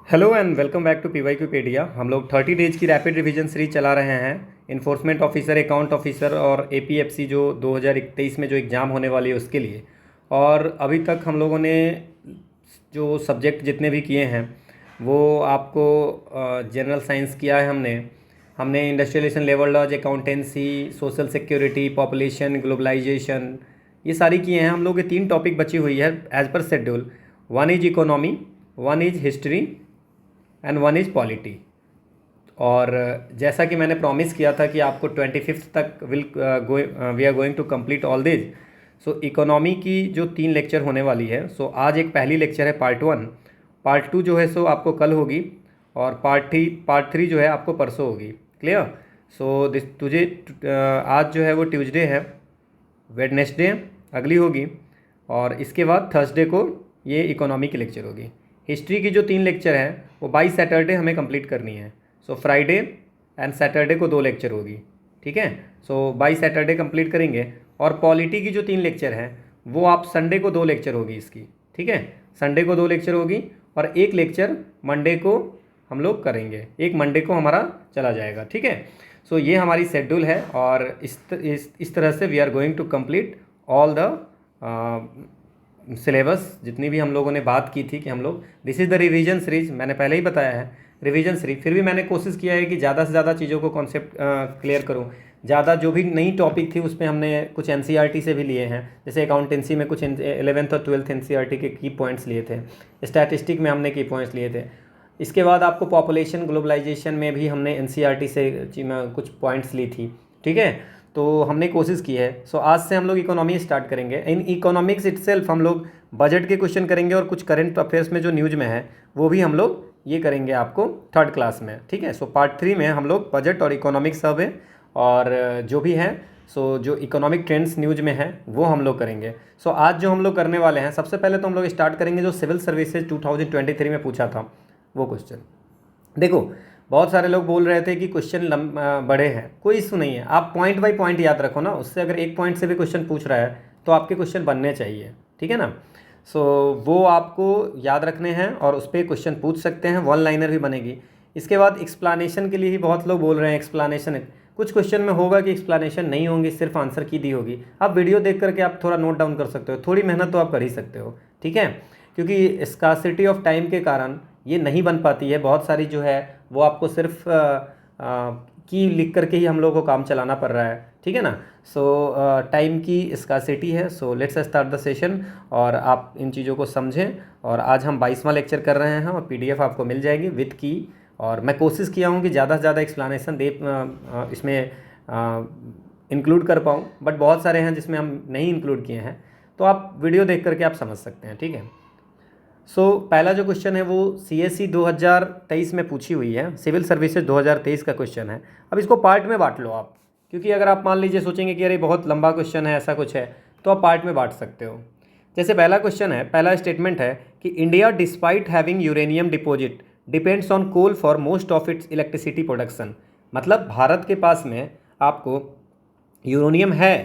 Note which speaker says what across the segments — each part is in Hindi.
Speaker 1: Hello and welcome back to PYQpedia. हम लोग 30 डेज की रैपिड रिवीजन सीरीज चला रहे हैं इन्फोर्समेंट ऑफिसर, अकाउंट ऑफिसर और एपीएफसी जो 2023 में जो एग्ज़ाम होने वाली है उसके लिए। और अभी तक हम लोगों ने जो सब्जेक्ट जितने भी किए हैं वो आपको जनरल साइंस किया है। हमने industrialisation, labour laws, accountancy, social security, population, globalisation, ये सारी किए हैं। हम लोग के 3 टॉपिक बची हुई है as per schedule. One is economy, one is history and one is polity. और जैसा कि मैंने प्रॉमिस किया था कि आपको 25 तक we are going to complete all this. So economy की जो 3 लेक्चर होने वाली है, सो आज एक पहली लेक्चर है पार्ट 1। पार्ट 2 जो है सो आपको कल होगी और पार्ट थ्री जो है आपको परसों होगी। क्लियर? सो आज जो है वो ट्यूसडे है, वेडनेसडे अगली होगी और इसके बाद थर्सडे को ये इकोनॉमी की लेक्चर होगी। हिस्ट्री की जो 3 लेक्चर हैं वो बाई सैटरडे हमें कंप्लीट करनी है। सो फ्राइडे एंड सैटरडे को 2 लेक्चर होगी। ठीक है, सो बाई सैटरडे कंप्लीट करेंगे। और पॉलिटी की जो 3 लेक्चर हैं वो आप संडे को 2 लेक्चर होगी इसकी। ठीक है, संडे को 2 लेक्चर होगी और एक लेक्चर मंडे को हम लोग करेंगे। एक मंडे को हमारा चला जाएगा। ठीक है, सो ये हमारी शेड्यूल है और इस तरह से we are going to complete all the syllabus. जितनी भी हम लोगों ने बात की थी कि हम लोग this is the revision series, मैंने पहले ही बताया है रिवीजन सीरीज। फिर भी मैंने कोशिश किया है कि ज़्यादा से ज़्यादा चीज़ों को कॉन्सेप्ट क्लियर करूँ। ज़्यादा जो भी नई टॉपिक थी उसमें हमने कुछ एनसीईआरटी से भी लिए हैं। जैसे अकाउंटेंसी में कुछ 11th और 12th एनसीईआरटी के की पॉइंट्स लिए थे। स्टैटिस्टिक में हमने की पॉइंट्स लिए थे। इसके बाद आपको पॉपुलेशन ग्लोबलाइजेशन में भी हमने एनसीईआरटी से कुछ पॉइंट्स ली थी। ठीक है, तो हमने कोशिश की है। सो आज से हम लोग इकोनॉमी स्टार्ट करेंगे। इन इकोनॉमिक्स इटसेल्फ हम लोग बजट के क्वेश्चन करेंगे और कुछ करंट अफेयर्स में जो न्यूज़ में है वो भी हम लोग ये करेंगे आपको 3rd क्लास में। ठीक है, सो पार्ट 3 में हम लोग बजट और इकोनॉमिक्स सब है और जो भी है सो जो इकोनॉमिक ट्रेंड्स न्यूज़ में है वो हम लोग करेंगे। सो आज जो हम लोग करने वाले हैं, सबसे पहले तो हम लोग स्टार्ट करेंगे जो सिविल सर्विसेज 2023 में पूछा था वो क्वेश्चन। देखो, बहुत सारे लोग बोल रहे थे कि क्वेश्चन बड़े हैं, कोई इशू नहीं है। आप पॉइंट बाय पॉइंट याद रखो ना, उससे अगर एक पॉइंट से भी क्वेश्चन पूछ रहा है तो आपके क्वेश्चन बनने चाहिए। ठीक है ना? सो वो आपको याद रखने हैं और उस पर क्वेश्चन पूछ सकते हैं, 1 लाइनर भी बनेगी। इसके बाद एक्सप्लानेशन के लिए ही बहुत लोग बोल रहे हैं एक्सप्लानेशन। कुछ क्वेश्चन में होगा कि एक्सप्लानेशन नहीं होंगी, सिर्फ आंसर की दी होगी। आप वीडियो देख करके आप थोड़ा नोट डाउन कर सकते हो, थोड़ी मेहनत तो आप कर ही सकते हो। ठीक है, क्योंकि स्कार्सिटी ऑफ टाइम के कारण ये नहीं बन पाती है। बहुत सारी जो है वो आपको सिर्फ की लिख करके ही हम लोगों को काम चलाना पड़ रहा है। ठीक है ना? सो टाइम की स्कार्सिटी है। So let's start the session और आप इन चीज़ों को समझें। और आज हम 22वां लेक्चर कर रहे हैं और पीडीएफ आपको मिल जाएगी विथ की। और मैं कोशिश किया हूँ कि ज़्यादा से ज़्यादा एक्सप्लानेशन दे इसमें इंक्लूड कर पाऊँ, बट बहुत सारे हैं जिसमें हम नहीं इंक्लूड किए हैं, तो आप वीडियो देख करके आप समझ सकते हैं। ठीक है, सो पहला जो क्वेश्चन है वो सीएससी 2023 में पूछी हुई है, सिविल सर्विसेज 2023 का क्वेश्चन है। अब इसको पार्ट में बांट लो आप, क्योंकि अगर आप मान लीजिए सोचेंगे कि अरे बहुत लंबा क्वेश्चन है, ऐसा कुछ है, तो आप पार्ट में बांट सकते हो। जैसे पहला क्वेश्चन है, पहला स्टेटमेंट है कि India despite having uranium deposit depends on coal for most of its electricity production. मतलब भारत के पास में आपको यूरेनियम है,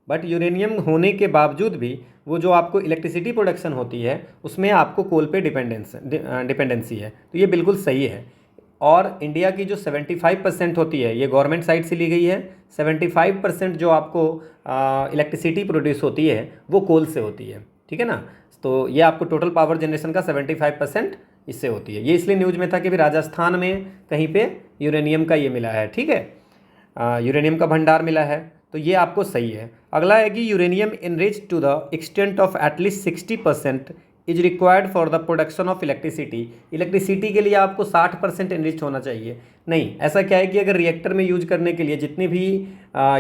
Speaker 1: बट यूरेनियम होने के बावजूद भी वो जो आपको इलेक्ट्रिसिटी प्रोडक्शन होती है उसमें आपको कोल पे डिपेंडेंसी है। तो ये बिल्कुल सही है। और इंडिया की जो 75% होती है ये गवर्नमेंट साइड से ली गई है। 75% जो आपको इलेक्ट्रिसिटी प्रोड्यूस होती है वो कोल से होती है। ठीक है ना? तो ये आपको टोटल पावर जनरेशन का 75% इससे होती है। ये इसलिए न्यूज़ में था कि भी राजस्थान में कहीं पे यूरेनियम का ये मिला है। ठीक है, यूरेनियम का भंडार मिला है, तो ये आपको सही है। अगला है कि uranium enrich to the extent of at least 60% is required for the production of electricity. Electricity के लिए आपको 60% इनरिच होना चाहिए। नहीं, ऐसा क्या है कि अगर रिएक्टर में यूज करने के लिए जितनी भी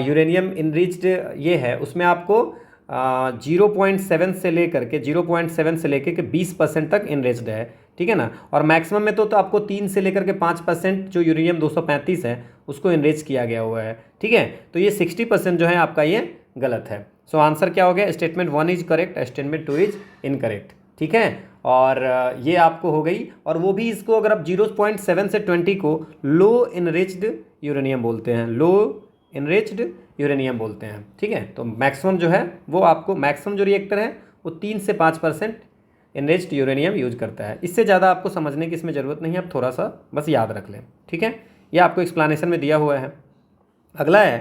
Speaker 1: यूरेनियम इनरिच्ड ये है उसमें आपको 0.7 से लेकर के 0.7 से लेकर के 20% तक इनरिच्ड है। ठीक है ना? और मैक्सिमम में तो आपको 3 से लेकर के 5% जो यूरेनियम 235 है उसको इनरिच किया गया हुआ है। ठीक है, तो ये 60% जो है आपका ये गलत है। सो आंसर क्या हो गया? Statement 1 is correct, statement 2 is incorrect. ठीक है, और ये आपको हो गई। और वो भी इसको अगर आप 0.7 से 20 को लो इनरिच्ड यूरेनियम बोलते हैं, लो इनरिच्ड यूरेनियम बोलते हैं। ठीक है, तो मैक्सिमम जो है वो आपको मैक्सिमम जो रिएक्टर है वो 3 से 5% एनरिच्ड यूरेनियम यूज करता है। इससे ज़्यादा आपको समझने की इसमें ज़रूरत नहीं है, आप थोड़ा सा बस याद रख लें, ठीक है। ये आपको एक्सप्लेनेशन में दिया हुआ है। अगला है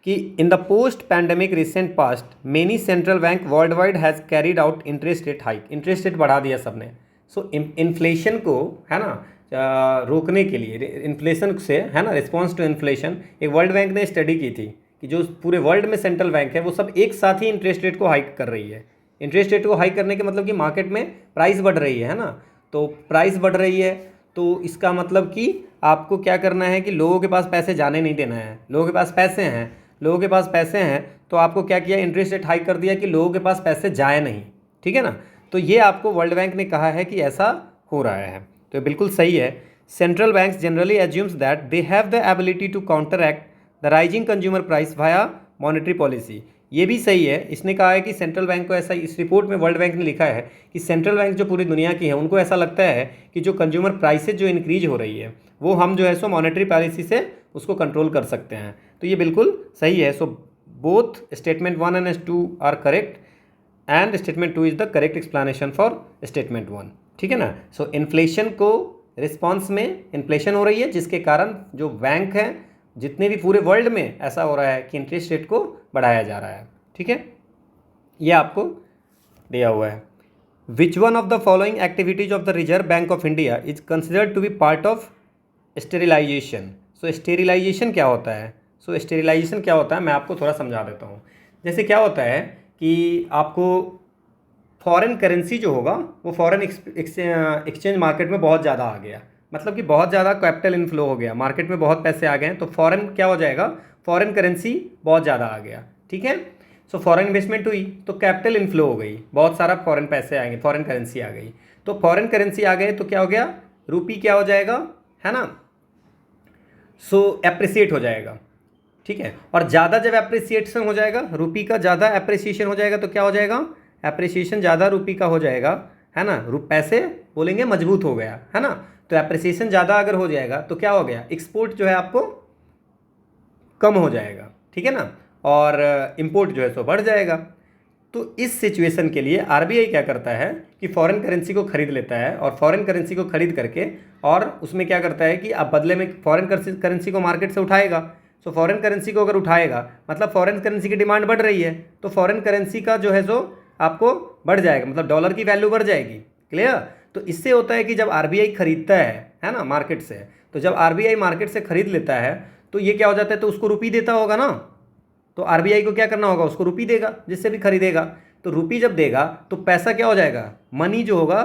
Speaker 1: कि in the post pandemic recent past many central bank world wide has carried out interest rate hike. Interest rate बढ़ा दिया सबने। सो इन्फ्लेशन को, है ना, रोकने के लिए, इन्फ्लेशन से, है ना, रिस्पॉन्स टू इन्फ्लेशन, एक वर्ल्ड बैंक ने स्टडी की थी कि जो पूरे वर्ल्ड में सेंट्रल बैंक है वो सब एक साथ ही इंटरेस्ट रेट को हाइक कर रही है। इंटरेस्ट रेट को हाइक करने के मतलब कि मार्केट में प्राइस बढ़ रही है ना, तो प्राइस बढ़ रही है तो इसका मतलब कि आपको क्या करना है कि लोगों के पास पैसे जाने नहीं देना है। लोगों के पास पैसे हैं, लोगों के पास पैसे हैं तो आपको क्या किया, इंटरेस्ट रेट हाइक कर दिया कि लोगों के पास पैसे जाए नहीं, ठीक है ना। तो ये आपको वर्ल्ड बैंक ने कहा है कि ऐसा हो रहा है, तो बिल्कुल सही है। Central banks generally assumes that they have the ability to counteract the rising consumer price via monetary policy. ये भी सही है। इसने कहा है कि सेंट्रल बैंक को ऐसा, इस रिपोर्ट में वर्ल्ड बैंक ने लिखा है कि सेंट्रल बैंक जो पूरी दुनिया की है उनको ऐसा लगता है कि जो कंज्यूमर प्राइसेज जो इंक्रीज हो रही है वो हम जो है सो मॉनेटरी पॉलिसी से उसको कंट्रोल कर सकते हैं। तो ये बिल्कुल सही है। So both statement 1 and 2 are correct and statement 2 is the correct explanation for statement 1, ठीक है ना। सो इन्फ्लेशन को रिस्पॉन्स में इन्फ्लेशन हो रही है जिसके कारण जो बैंक हैं जितने भी पूरे वर्ल्ड में ऐसा हो रहा है कि इंटरेस्ट रेट को बढ़ाया जा रहा है, ठीक है। ये आपको दिया हुआ है। Which one of the following activities of the reserve bank of India is considered to be part of sterilisation. So sterilisation क्या होता है? सो स्टेरिलाइजेशन क्या होता है मैं आपको थोड़ा समझा देता हूँ। जैसे क्या होता है कि आपको फॉरेन करेंसी जो होगा वो फॉरेन एक्सचेंज मार्केट में बहुत ज़्यादा आ गया, मतलब कि बहुत ज़्यादा कैपिटल इनफ्लो हो गया, मार्केट में बहुत पैसे आ गए हैं तो फॉरेन क्या हो जाएगा, फॉरेन करेंसी बहुत ज़्यादा आ गया, ठीक है। सो फॉरेन इन्वेस्टमेंट हुई तो कैपिटल इनफ्लो हो गई, बहुत सारा फॉरेन पैसे आएंगे, फॉरेन करेंसी आ गई। तो फॉरेन करेंसी आ गए तो क्या हो गया, रूपी क्या हो जाएगा, है ना, सो एप्रिसिएट हो जाएगा, ठीक है। और ज़्यादा जब एप्रिसिएशन हो जाएगा, रूपी का ज़्यादा एप्रिसिएशन हो जाएगा तो क्या हो जाएगा, एप्रिसिएशन ज़्यादा रूपी का हो जाएगा, है ना, पैसे बोलेंगे मजबूत हो गया, है ना। तो एप्रिसिएशन ज़्यादा अगर हो जाएगा तो क्या हो गया, एक्सपोर्ट जो है आपको कम हो जाएगा, ठीक है ना, और इंपोर्ट जो है सो बढ़ जाएगा। तो इस सिचुएशन के लिए आरबीआई क्या करता है कि फॉरेन करेंसी को खरीद लेता है और फॉरेन करेंसी को खरीद करके और उसमें क्या करता है कि अब बदले में फॉरेन करेंसी को मार्केट से उठाएगा। सो फॉरेन करेंसी को अगर उठाएगा मतलब फॉरेन करेंसी की डिमांड बढ़ रही है तो फॉरेन करेंसी का जो है सो आपको बढ़ जाएगा, मतलब डॉलर की वैल्यू बढ़ जाएगी। क्लियर। तो इससे होता है कि जब आरबीआई खरीदता है ना, मार्केट से, तो जब आरबीआई मार्केट से खरीद लेता है तो ये क्या हो जाता है, तो उसको रुपी देता होगा ना, तो आरबीआई को क्या करना होगा, उसको रुपी देगा जिससे भी खरीदेगा। तो रुपी जब देगा तो पैसा क्या हो जाएगा, मनी जो होगा,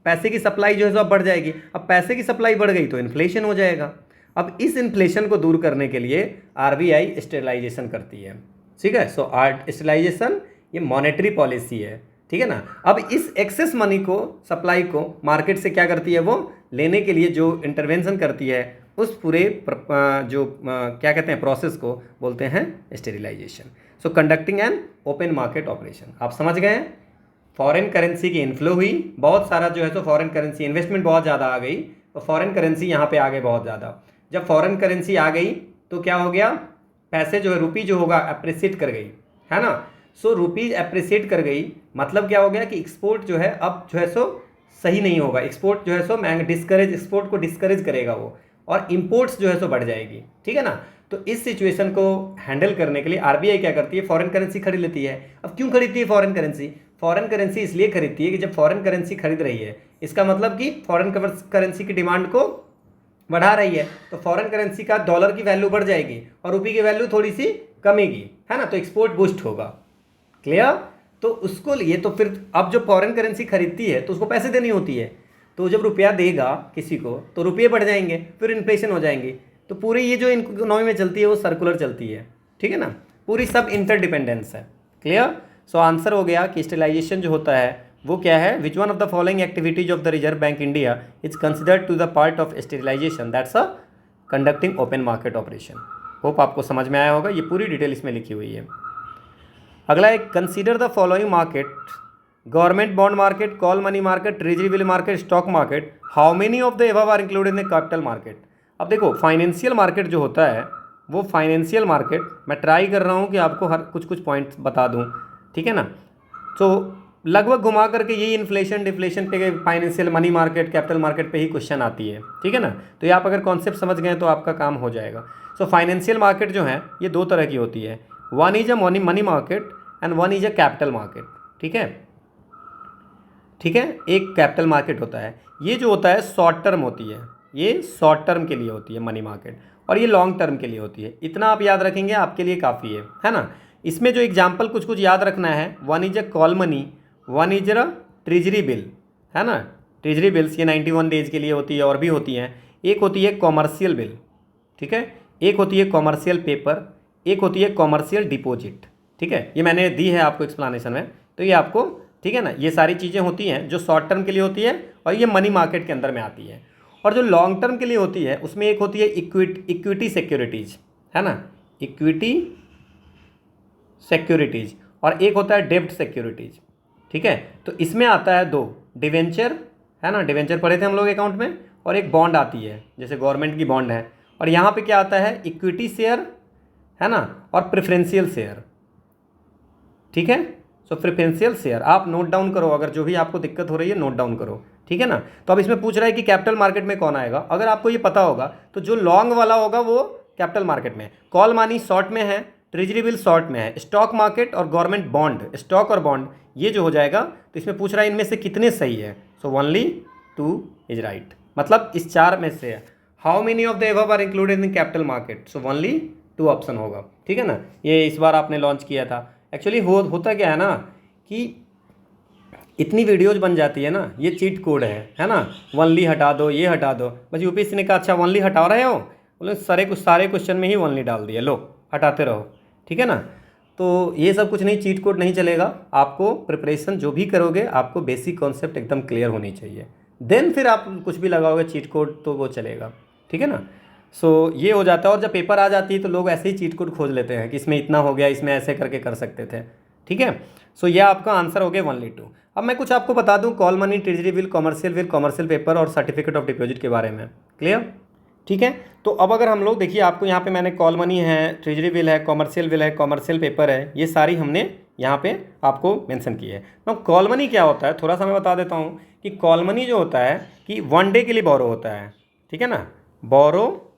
Speaker 1: पैसे की सप्लाई जो है सो अब बढ़ जाएगी। अब पैसे की सप्लाई बढ़ गई तो इन्फ्लेशन हो जाएगा। अब इस इन्फ्लेशन को दूर करने के लिए आरबीआई स्टेबलाइजेशन करती है, ठीक है। सो स्टेबलाइजेशन ये मॉनेटरी पॉलिसी है, ठीक है ना। अब इस एक्सेस मनी को, सप्लाई को मार्केट से क्या करती है, वो लेने के लिए जो इंटरवेंशन करती है उस पूरे जो क्या कहते हैं प्रोसेस को बोलते हैं sterilisation. So conducting an open market operation. आप समझ गए हैं, फॉरेन करेंसी की इन्फ्लो हुई, बहुत सारा जो है तो फॉरेन करेंसी इन्वेस्टमेंट बहुत ज़्यादा आ गई, तो फॉरेन करेंसी यहाँ पे आ गए बहुत ज़्यादा। जब फॉरेन करेंसी आ गई तो क्या हो गया, पैसे जो है, रुपी जो होगा अप्रिसिएट कर गई, है ना। सो रुपी अप्रिसिएट कर गई मतलब क्या हो गया कि एक्सपोर्ट जो है अब जो है सो सही नहीं होगा, एक्सपोर्ट जो है सो महंगा, डिस्करेज, एक्सपोर्ट को डिस्करेज करेगा वो, और इंपोर्ट्स जो है सो बढ़ जाएगी, ठीक है ना। तो इस सिचुएशन को हैंडल करने के लिए आरबीआई क्या करती है, फॉरेन करेंसी खरीद लेती है। अब क्यों खरीदती है फॉरेन करेंसी, फॉरेन करेंसी इसलिए खरीदती है कि जब फॉरेन करेंसी खरीद रही है इसका मतलब कि फॉरेन करेंसी की डिमांड को बढ़ा रही है, तो फॉरेन करेंसी का डॉलर की वैल्यू बढ़ जाएगी और रुपये की वैल्यू थोड़ी सी कमेगी, है ना, तो एक्सपोर्ट बूस्ट होगा। क्लियर। तो उसको लिए तो फिर अब जो फॉरेन करेंसी खरीदती है तो उसको पैसे देनी होती है, तो जब रुपया देगा किसी को तो रुपये बढ़ जाएंगे, फिर इन्फ्लेशन हो जाएंगी। तो पूरी ये जो इकोनॉमी में चलती है वो सर्कुलर चलती है, ठीक है ना, पूरी सब इंटरडिपेंडेंस है। क्लियर। सो आंसर हो गया कि स्टेलाइजेशन जो होता है वो क्या है, which one of the following activities of the reserve bank India is considered to the part of sterilisation, that's a conducting open market operation. Hope आपको समझ में आया होगा, ये पूरी डिटेल इसमें लिखी हुई है। अगला है consider the following market, government bond market, call money market, treasury bill market, stock market, how many of the above are included in the capital market. अब देखो फाइनेंशियल मार्केट जो होता है वो फाइनेंशियल मार्केट, मैं ट्राई कर रहा हूँ कि आपको हर कुछ पॉइंट्स बता दूँ, ठीक है ना। तो लगभग घुमा करके यही इन्फ्लेशन डिफ्लेशन पे, financial money market capital market पे ही क्वेश्चन आती है, ठीक है ना। तो ये आप अगर कॉन्सेप्ट समझ गए तो आपका काम हो जाएगा। सो फाइनेंशियल मार्केट जो है ये दो तरह की होती है, one is a money market and one is a capital market, ठीक है। ठीक है, एक कैपिटल मार्केट होता है, ये जो होता है शॉर्ट टर्म होती है, ये शॉर्ट टर्म के लिए होती है मनी मार्केट, और ये लॉन्ग टर्म के लिए होती है। इतना आप याद रखेंगे आपके लिए काफ़ी है ना। इसमें जो एग्जाम्पल कुछ कुछ याद रखना है, one is a call money, one is a treasury bill, है ना। ट्रेजरी बिल्स ये 91 डेज के लिए होती है, और भी होती हैं। एक होती है कॉमर्शियल बिल, ठीक है, एक होती है कॉमर्शियल पेपर, एक होती है कॉमर्शियल डिपॉजिट, ठीक है। ये मैंने दी है आपको एक्सप्लेनेशन में, तो ये आपको, ठीक है ना, ये सारी चीज़ें होती हैं जो शॉर्ट टर्म के लिए होती है और ये मनी मार्केट के अंदर में आती है। और जो लॉन्ग टर्म के लिए होती है उसमें एक होती है इक्विटी सिक्योरिटीज़, है ना, इक्विटी सिक्योरिटीज़, और एक होता है डेब्ट सिक्योरिटीज़, ठीक है। तो इसमें आता है दो, डिवेंचर, है ना, डिवेंचर पढ़े थे हम लोग अकाउंट में, और एक बॉन्ड आती है जैसे गवर्नमेंट की बॉन्ड है। और यहाँ पे क्या आता है, इक्विटी शेयर, है ना, और प्रेफरेंशियल शेयर, ठीक है। सो प्रेफरेंशियल शेयर आप नोट डाउन करो, अगर जो भी आपको दिक्कत हो रही है नोट डाउन करो, ठीक है ना। तो अब इसमें पूछ रहा है कि कैपिटल मार्केट में कौन आएगा। अगर आपको ये पता होगा तो जो लॉन्ग वाला होगा वो कैपिटल मार्केट में, कॉल मनी शॉर्ट में है, ट्रेजरी बिल शॉर्ट में है, स्टॉक मार्केट और गवर्नमेंट बॉन्ड, स्टॉक और बॉन्ड ये जो हो जाएगा। तो इसमें पूछ रहा है इनमें से कितने सही है, सो ओनली 2 इज राइट, मतलब इस 4 में से है। How many of the above are included in capital market, so only 2 option होगा, ठीक है ना। ये इस बार आपने लॉन्च किया था। एक्चुअली होता क्या है ना कि इतनी वीडियोज बन जाती है ना, ये चीट कोड है ना, वनली हटा दो, ये हटा दो, बस यूपीएससी ने कहा अच्छा वनली हटा रहे हो, बोले सारे क्वेश्चन में ही वनली डाल दिया, लो हटाते रहो, ठीक है ना। तो ये सब कुछ नहीं, चीट कोड नहीं चलेगा। आपको प्रिपरेशन जो भी करोगे आपको बेसिक कॉन्सेप्ट एकदम क्लियर होनी चाहिए, देन फिर आप कुछ भी लगाओगे चीट कोड तो वो चलेगा, ठीक है ना। सो ये हो जाता है। और जब पेपर आ जाती है तो लोग ऐसे ही चीट कोड खोज लेते हैं कि इसमें इतना हो गया, इसमें ऐसे करके कर सकते थे, ठीक है। सो यह आपका आंसर हो गया ओनली 2। अब मैं कुछ आपको बता दूं call money, treasury bill, commercial paper और सर्टिफिकेट ऑफ डिपॉजिट के बारे में, क्लियर, ठीक है। तो अब अगर हम लोग देखिए, आपको यहाँ पे मैंने कॉल मनी है, ट्रेजरी बिल है, कॉमर्शियल बिल है, कॉमर्शियल पेपर है, ये सारी हमने यहाँ पे आपको मेंशन की है। तो कॉल मनी क्या होता है थोड़ा सा मैं बता देता हूँ कि कॉल मनी जो होता है कि 1 डे के लिए बोरो होता है, ठीक है ना, बोरो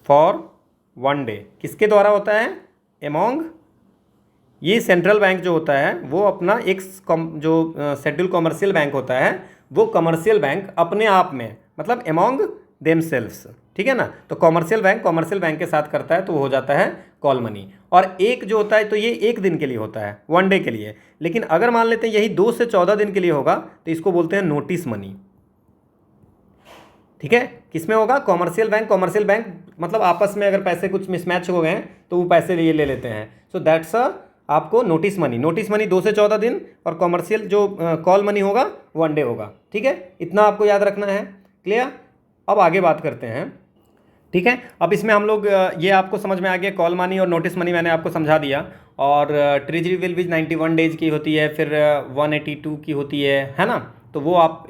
Speaker 1: फॉर 1 डे किसके द्वारा होता है, एमोंग, ये सेंट्रल बैंक जो होता है वो अपना एक जो शेड्यूल कॉमर्शियल बैंक होता है वो कमर्शियल बैंक अपने आप में, मतलब एमोंग देमसेल्व्स, ठीक है ना। तो कॉमर्शियल बैंक के साथ करता है तो वो हो जाता है कॉल मनी। और एक जो होता है तो ये 1 दिन के लिए होता है, 1 डे के लिए। लेकिन अगर मान लेते हैं यही 2 से 14 दिन के लिए होगा तो इसको बोलते हैं नोटिस मनी, ठीक है। किसमें होगा, कॉमर्शियल बैंक मतलब आपस में अगर पैसे कुछ मिसमैच हो गए तो वो पैसे ले लेते हैं। सो दैट्स आपको नोटिस मनी 2 से 14 दिन, और कॉमर्शियल जो कॉल मनी होगा 1 डे होगा, ठीक है। इतना आपको याद रखना है, क्लियर। अब आगे बात करते हैं, ठीक है। अब इसमें हम लोग ये आपको समझ में आ गया, कॉल मनी और नोटिस मनी मैंने आपको समझा दिया। और ट्रेजरी बिल भी 91 डेज की होती है, फिर 182 की होती है ना। तो वो आप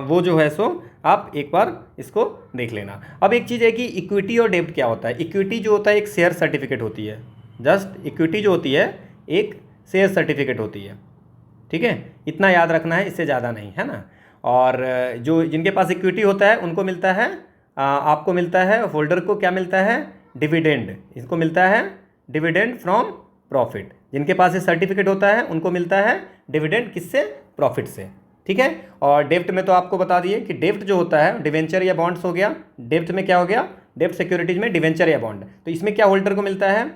Speaker 1: वो जो है सो आप एक बार इसको देख लेना। अब एक चीज़ है कि इक्विटी और डेब्ट क्या होता है। इक्विटी जो होता है एक शेयर सर्टिफिकेट होती है, जस्ट इक्विटी जो होती है एक शेयर सर्टिफिकेट होती है, ठीक है। इतना याद रखना है, इससे ज़्यादा नहीं, है ना। और जो जिनके पास इक्विटी होता है उनको मिलता है, आपको मिलता है, होल्डर को क्या मिलता है, डिविडेंड, इसको मिलता है डिविडेंड फ्रॉम प्रॉफिट। जिनके पास ये सर्टिफिकेट होता है उनको मिलता है डिविडेंड किससे, प्रॉफिट से, ठीक है। और डेब्ट में तो आपको बता दिए कि डेब्ट जो होता है डिवेंचर या बॉन्ड्स हो गया। डेब्ट में क्या हो गया, डेब्ट सिक्योरिटीज में डिवेंचर या बॉन्ड, तो इसमें क्या होल्डर को मिलता है,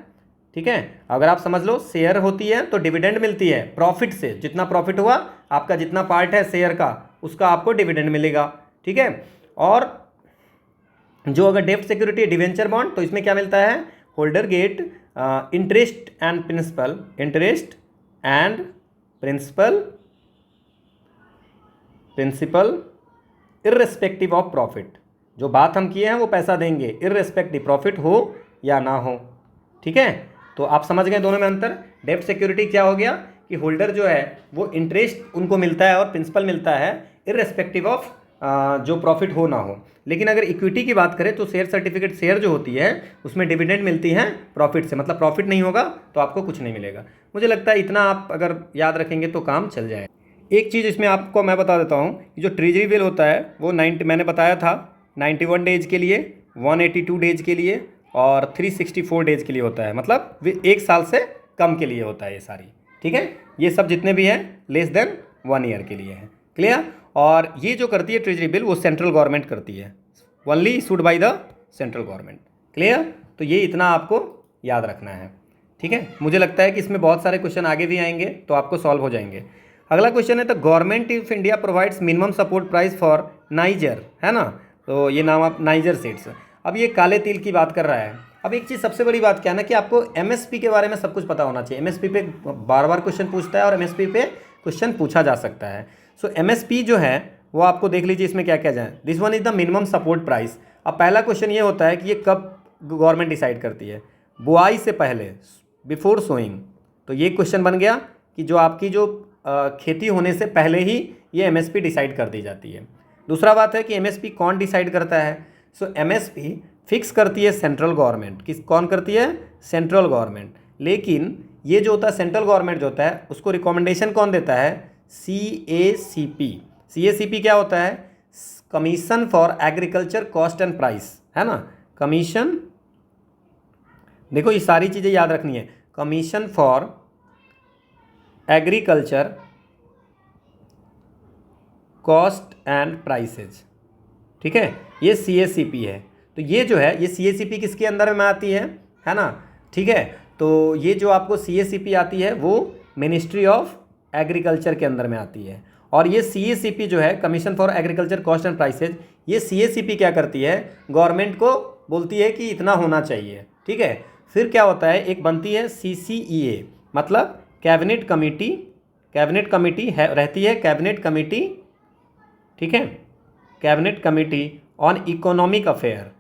Speaker 1: ठीक है। अगर आप समझ लो शेयर होती है तो डिविडेंड मिलती है प्रॉफिट से, जितना प्रॉफिट हुआ आपका, जितना पार्ट है शेयर का उसका आपको डिविडेंड मिलेगा, ठीक है। और जो अगर डेब्ट सिक्योरिटी डिवेंचर बॉन्ड तो इसमें क्या मिलता है, holder get interest and principal irrespective of profit. जो बात हम किए हैं वो पैसा देंगे इर्रेस्पेक्टिव, प्रॉफिट हो या ना हो, ठीक है। तो आप समझ गए दोनों में अंतर। डेब्ट सिक्योरिटी क्या हो गया कि होल्डर जो है वो इंटरेस्ट उनको मिलता है और प्रिंसिपल मिलता है इर्रेस्पेक्टिव ऑफ जो प्रॉफिट हो ना हो। लेकिन अगर इक्विटी की बात करें तो शेयर सर्टिफिकेट शेयर जो होती है उसमें डिविडेंड मिलती हैं प्रॉफिट से, मतलब प्रॉफिट नहीं होगा तो आपको कुछ नहीं मिलेगा। मुझे लगता है इतना आप अगर याद रखेंगे तो काम चल जाए। एक चीज़ इसमें आपको मैं बता देता हूँ, जो ट्रेजरी बिल होता है वो 90 मैंने बताया था 91 डेज के लिए, 182 डेज के लिए और 364 डेज के लिए होता है, मतलब एक साल से कम के लिए होता है ये सारी। ठीक है, ये सब जितने भी हैं लेस देन 1 ईयर के लिए है। क्लियर। और ये जो करती है ट्रेजरी बिल वो सेंट्रल गवर्नमेंट करती है, only issued by the central government. Clear. तो ये इतना आपको याद रखना है। ठीक है, मुझे लगता है कि इसमें बहुत सारे क्वेश्चन आगे भी आएंगे तो आपको सॉल्व हो जाएंगे। अगला क्वेश्चन है, the government of India provides minimum support price for niger, है ना। तो ये नाम आप नाइजर सीड्स। अब ये काले तिल की बात कर रहा है। अब एक चीज़ सबसे बड़ी बात क्या है ना कि आपको एमएसपी के बारे में सब कुछ पता होना चाहिए। एमएसपी पे बार बार क्वेश्चन पूछता है और एमएसपी पे क्वेश्चन पूछा जा सकता है। सो एमएसपी जो है वो आपको देख लीजिए इसमें क्या क्या जाए। This one is the minimum support price. अब पहला क्वेश्चन ये होता है कि ये कब गवर्नमेंट डिसाइड करती है, बुआई से पहले, बिफोर सोइंग। तो ये क्वेश्चन बन गया कि जो आपकी जो खेती होने से पहले ही ये एमएसपी डिसाइड कर दी जाती है। दूसरा बात है कि एमएसपी कौन डिसाइड करता है। सो एमएसपी फिक्स करती है सेंट्रल गवर्नमेंट। कौन करती है, सेंट्रल गवर्नमेंट। लेकिन ये जो होता है सेंट्रल गवर्नमेंट जो होता है उसको रिकमेंडेशन कौन देता है, CACP। CACP क्या होता है, commission for agriculture cost and price, है ना। कमीशन, देखो ये सारी चीज़ें याद रखनी है। Commission for agriculture cost and prices. ठीक है, ये CACP है। तो ये जो है ये CACP किसके अंदर में आती है ना। ठीक है, तो ये जो आपको CACP आती है वो मिनिस्ट्री ऑफ एग्रीकल्चर के अंदर में आती है। और ये CACP जो है, commission for agriculture cost and prices, ये CACP क्या करती है, गवर्नमेंट को बोलती है कि इतना होना चाहिए। ठीक है, फिर क्या होता है, एक बनती है CCEA, मतलब कैबिनेट कमेटी। कैबिनेट कमेटी है, रहती है कैबिनेट कमेटी। ठीक है, cabinet committee on economic affair,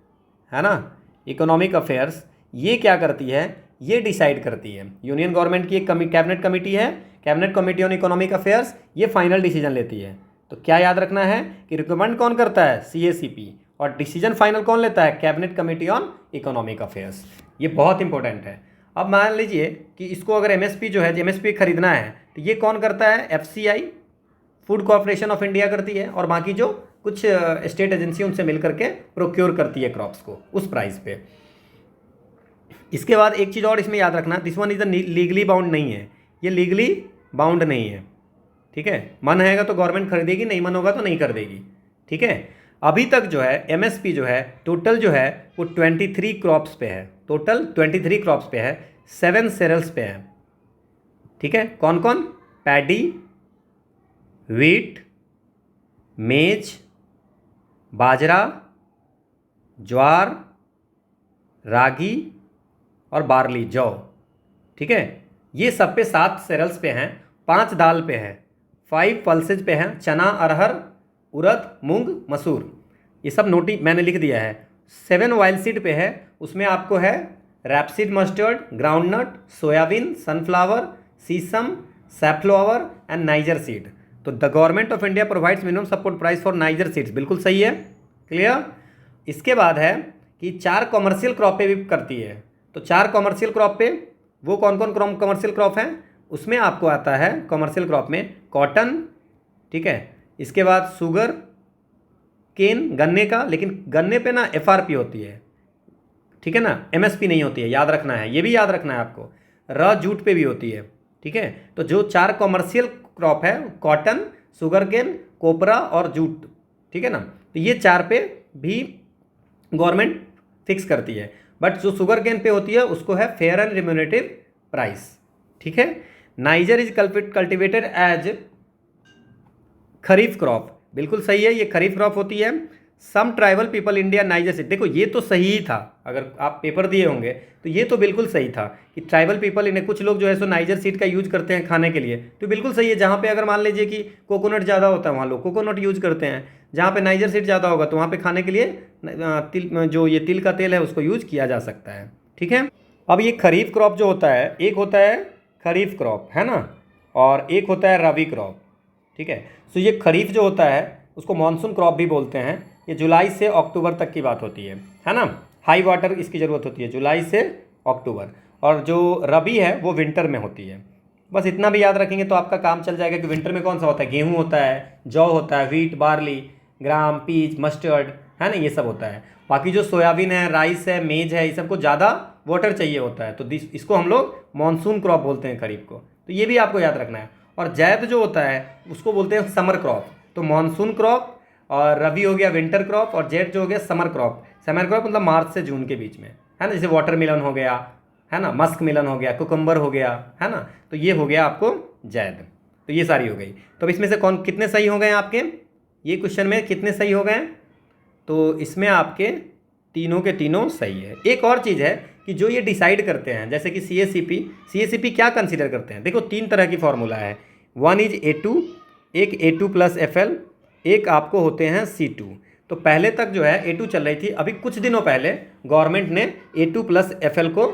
Speaker 1: है ना, इकोनॉमिक अफेयर्स। ये क्या करती है, ये डिसाइड करती है। यूनियन गवर्नमेंट की एक कैबिनेट कमेटी है, cabinet committee on economic affairs, ये फाइनल डिसीजन लेती है। तो क्या याद रखना है कि रिकमेंड कौन करता है, CACP, और डिसीजन फाइनल कौन लेता है, cabinet committee on economic affairs. ये बहुत इंपॉर्टेंट है। अब मान लीजिए कि इसको अगर एमएसपी जो है, एमएसपी खरीदना है तो ये कौन करता है, FCI, food corporation of India करती है, और बाकी जो कुछ स्टेट एजेंसी उनसे मिल करके प्रोक्योर करती है क्रॉप्स को उस प्राइस पे। इसके बाद एक चीज़ और इसमें याद रखना, this one is the legally bound नहीं है, ये लीगली बाउंड नहीं है। ठीक है, मन रहेगा तो गवर्नमेंट खरीदेगी, नहीं मन होगा तो नहीं कर देगी। ठीक है, अभी तक जो है एमएसपी जो है टोटल जो है वो 23 क्रॉप्स पे है, टोटल 23 क्रॉप्स पे है, 7 सेरल्स पे है। ठीक है, कौन कौन, पैडी, व्हीट, मेज, बाजरा, ज्वार, रागी और बार्ली, जौ। ठीक है, ये सब पे 7 सेरल्स पे हैं, 5 दाल पे है, 5 पल्सेज पे हैं, चना, अरहर, उड़द, मूंग, मसूर, ये सब नोटी मैंने लिख दिया है। 7 ऑयल सीड पे है, उसमें आपको है rapeseed mustard, groundnut, soyabean, sunflower, sesame, safflower and niger seed. तो the government of India provides minimum support price for niger seeds, बिल्कुल सही है। क्लियर। इसके बाद है कि 4 कॉमर्शियल क्रॉप पे भी करती है। तो 4 कॉमर्शियल क्रॉप पे वो कौन कौन कॉमर्शियल क्रॉप हैं, उसमें आपको आता है कॉमर्शियल क्रॉप में कॉटन। ठीक है, इसके बाद शुगर केन, गन्ने का, लेकिन गन्ने पे ना FRP होती है। ठीक है ना, MSP नहीं होती है, याद रखना है, ये भी याद रखना है आपको। जूट पे भी होती है। ठीक है, तो जो 4 कॉमर्शियल क्रॉप है, कॉटन, शुगर केन, कोपरा और जूट। ठीक है ना, तो ये 4 पे भी गवर्नमेंट फिक्स करती है। बट जो शुगर केन पे होती है उसको है फेयर एंड रिम्यूनरेटिव प्राइस। ठीक है, niger is cultivated as kharif crop, बिल्कुल सही है, ये खरीफ क्रॉप होती है। Some tribal people India niger seed, देखो ये तो सही ही था, अगर आप पेपर दिए होंगे तो ये तो बिल्कुल सही था कि ट्राइबल पीपल इंडिया, कुछ लोग जो है सो नाइजर सीड का यूज करते हैं खाने के लिए, तो बिल्कुल सही है। जहाँ पे अगर मान लीजिए कि कोकोनट ज़्यादा होता है वहाँ लोग कोकोनट यूज करते हैं, जहाँ पे नाइजर सीड ज़्यादा होगा तो वहाँ पे खाने के लिए तिल, जो ये तिल का तेल है उसको यूज किया जा सकता है। ठीक है, अब ये खरीफ क्रॉप जो होता है, एक होता है खरीफ क्रॉप, है ना, और एक होता है रबी क्रॉप। ठीक है, सो ये खरीफ जो होता है उसको मानसून क्रॉप भी बोलते हैं। ये जुलाई से अक्टूबर तक की बात होती है ना। हाई वाटर इसकी ज़रूरत होती है जुलाई से अक्टूबर, और जो रबी है वो विंटर में होती है। बस इतना भी याद रखेंगे तो आपका काम चल जाएगा कि विंटर में कौन सा होता है, गेहूँ होता है, जौ होता है, व्हीट, बार्ली, ग्राम, पीच, मस्टर्ड, है ना, ये सब होता है। बाकी जो सोयाबीन है, राइस है, मेज है, ये सबको ज़्यादा वाटर चाहिए होता है, तो इसको हम लोग मानसून क्रॉप बोलते हैं खरीफ को। तो ये भी आपको याद रखना है। और जैद जो होता है उसको बोलते हैं समर क्रॉप। तो मानसून क्रॉप, और रबी हो गया विंटर क्रॉप, और जैद जो हो गया समर क्रॉप। समर क्रॉप मतलब मार्च से जून के बीच में, है ना। जैसे वाटरमेलन हो गया, है ना, मस्क मिलन हो गया, कुकम्बर हो गया, है ना। तो ये हो गया आपको जैद। तो ये सारी हो गई। तो अब इसमें से कौन कितने सही हो गए आपके, ये क्वेश्चन में कितने सही हो गए? तो इसमें आपके तीनों के तीनों सही है। एक और चीज़ है कि जो ये डिसाइड करते हैं, जैसे कि सी ए सी पी क्या कंसीडर करते हैं। देखो 3 तरह की फार्मूला है। वन इज A2, एक A2 प्लस FL, एक आपको होते हैं C2। तो पहले तक जो है A2 चल रही थी, अभी कुछ दिनों पहले गवर्नमेंट ने A2 प्लस FL को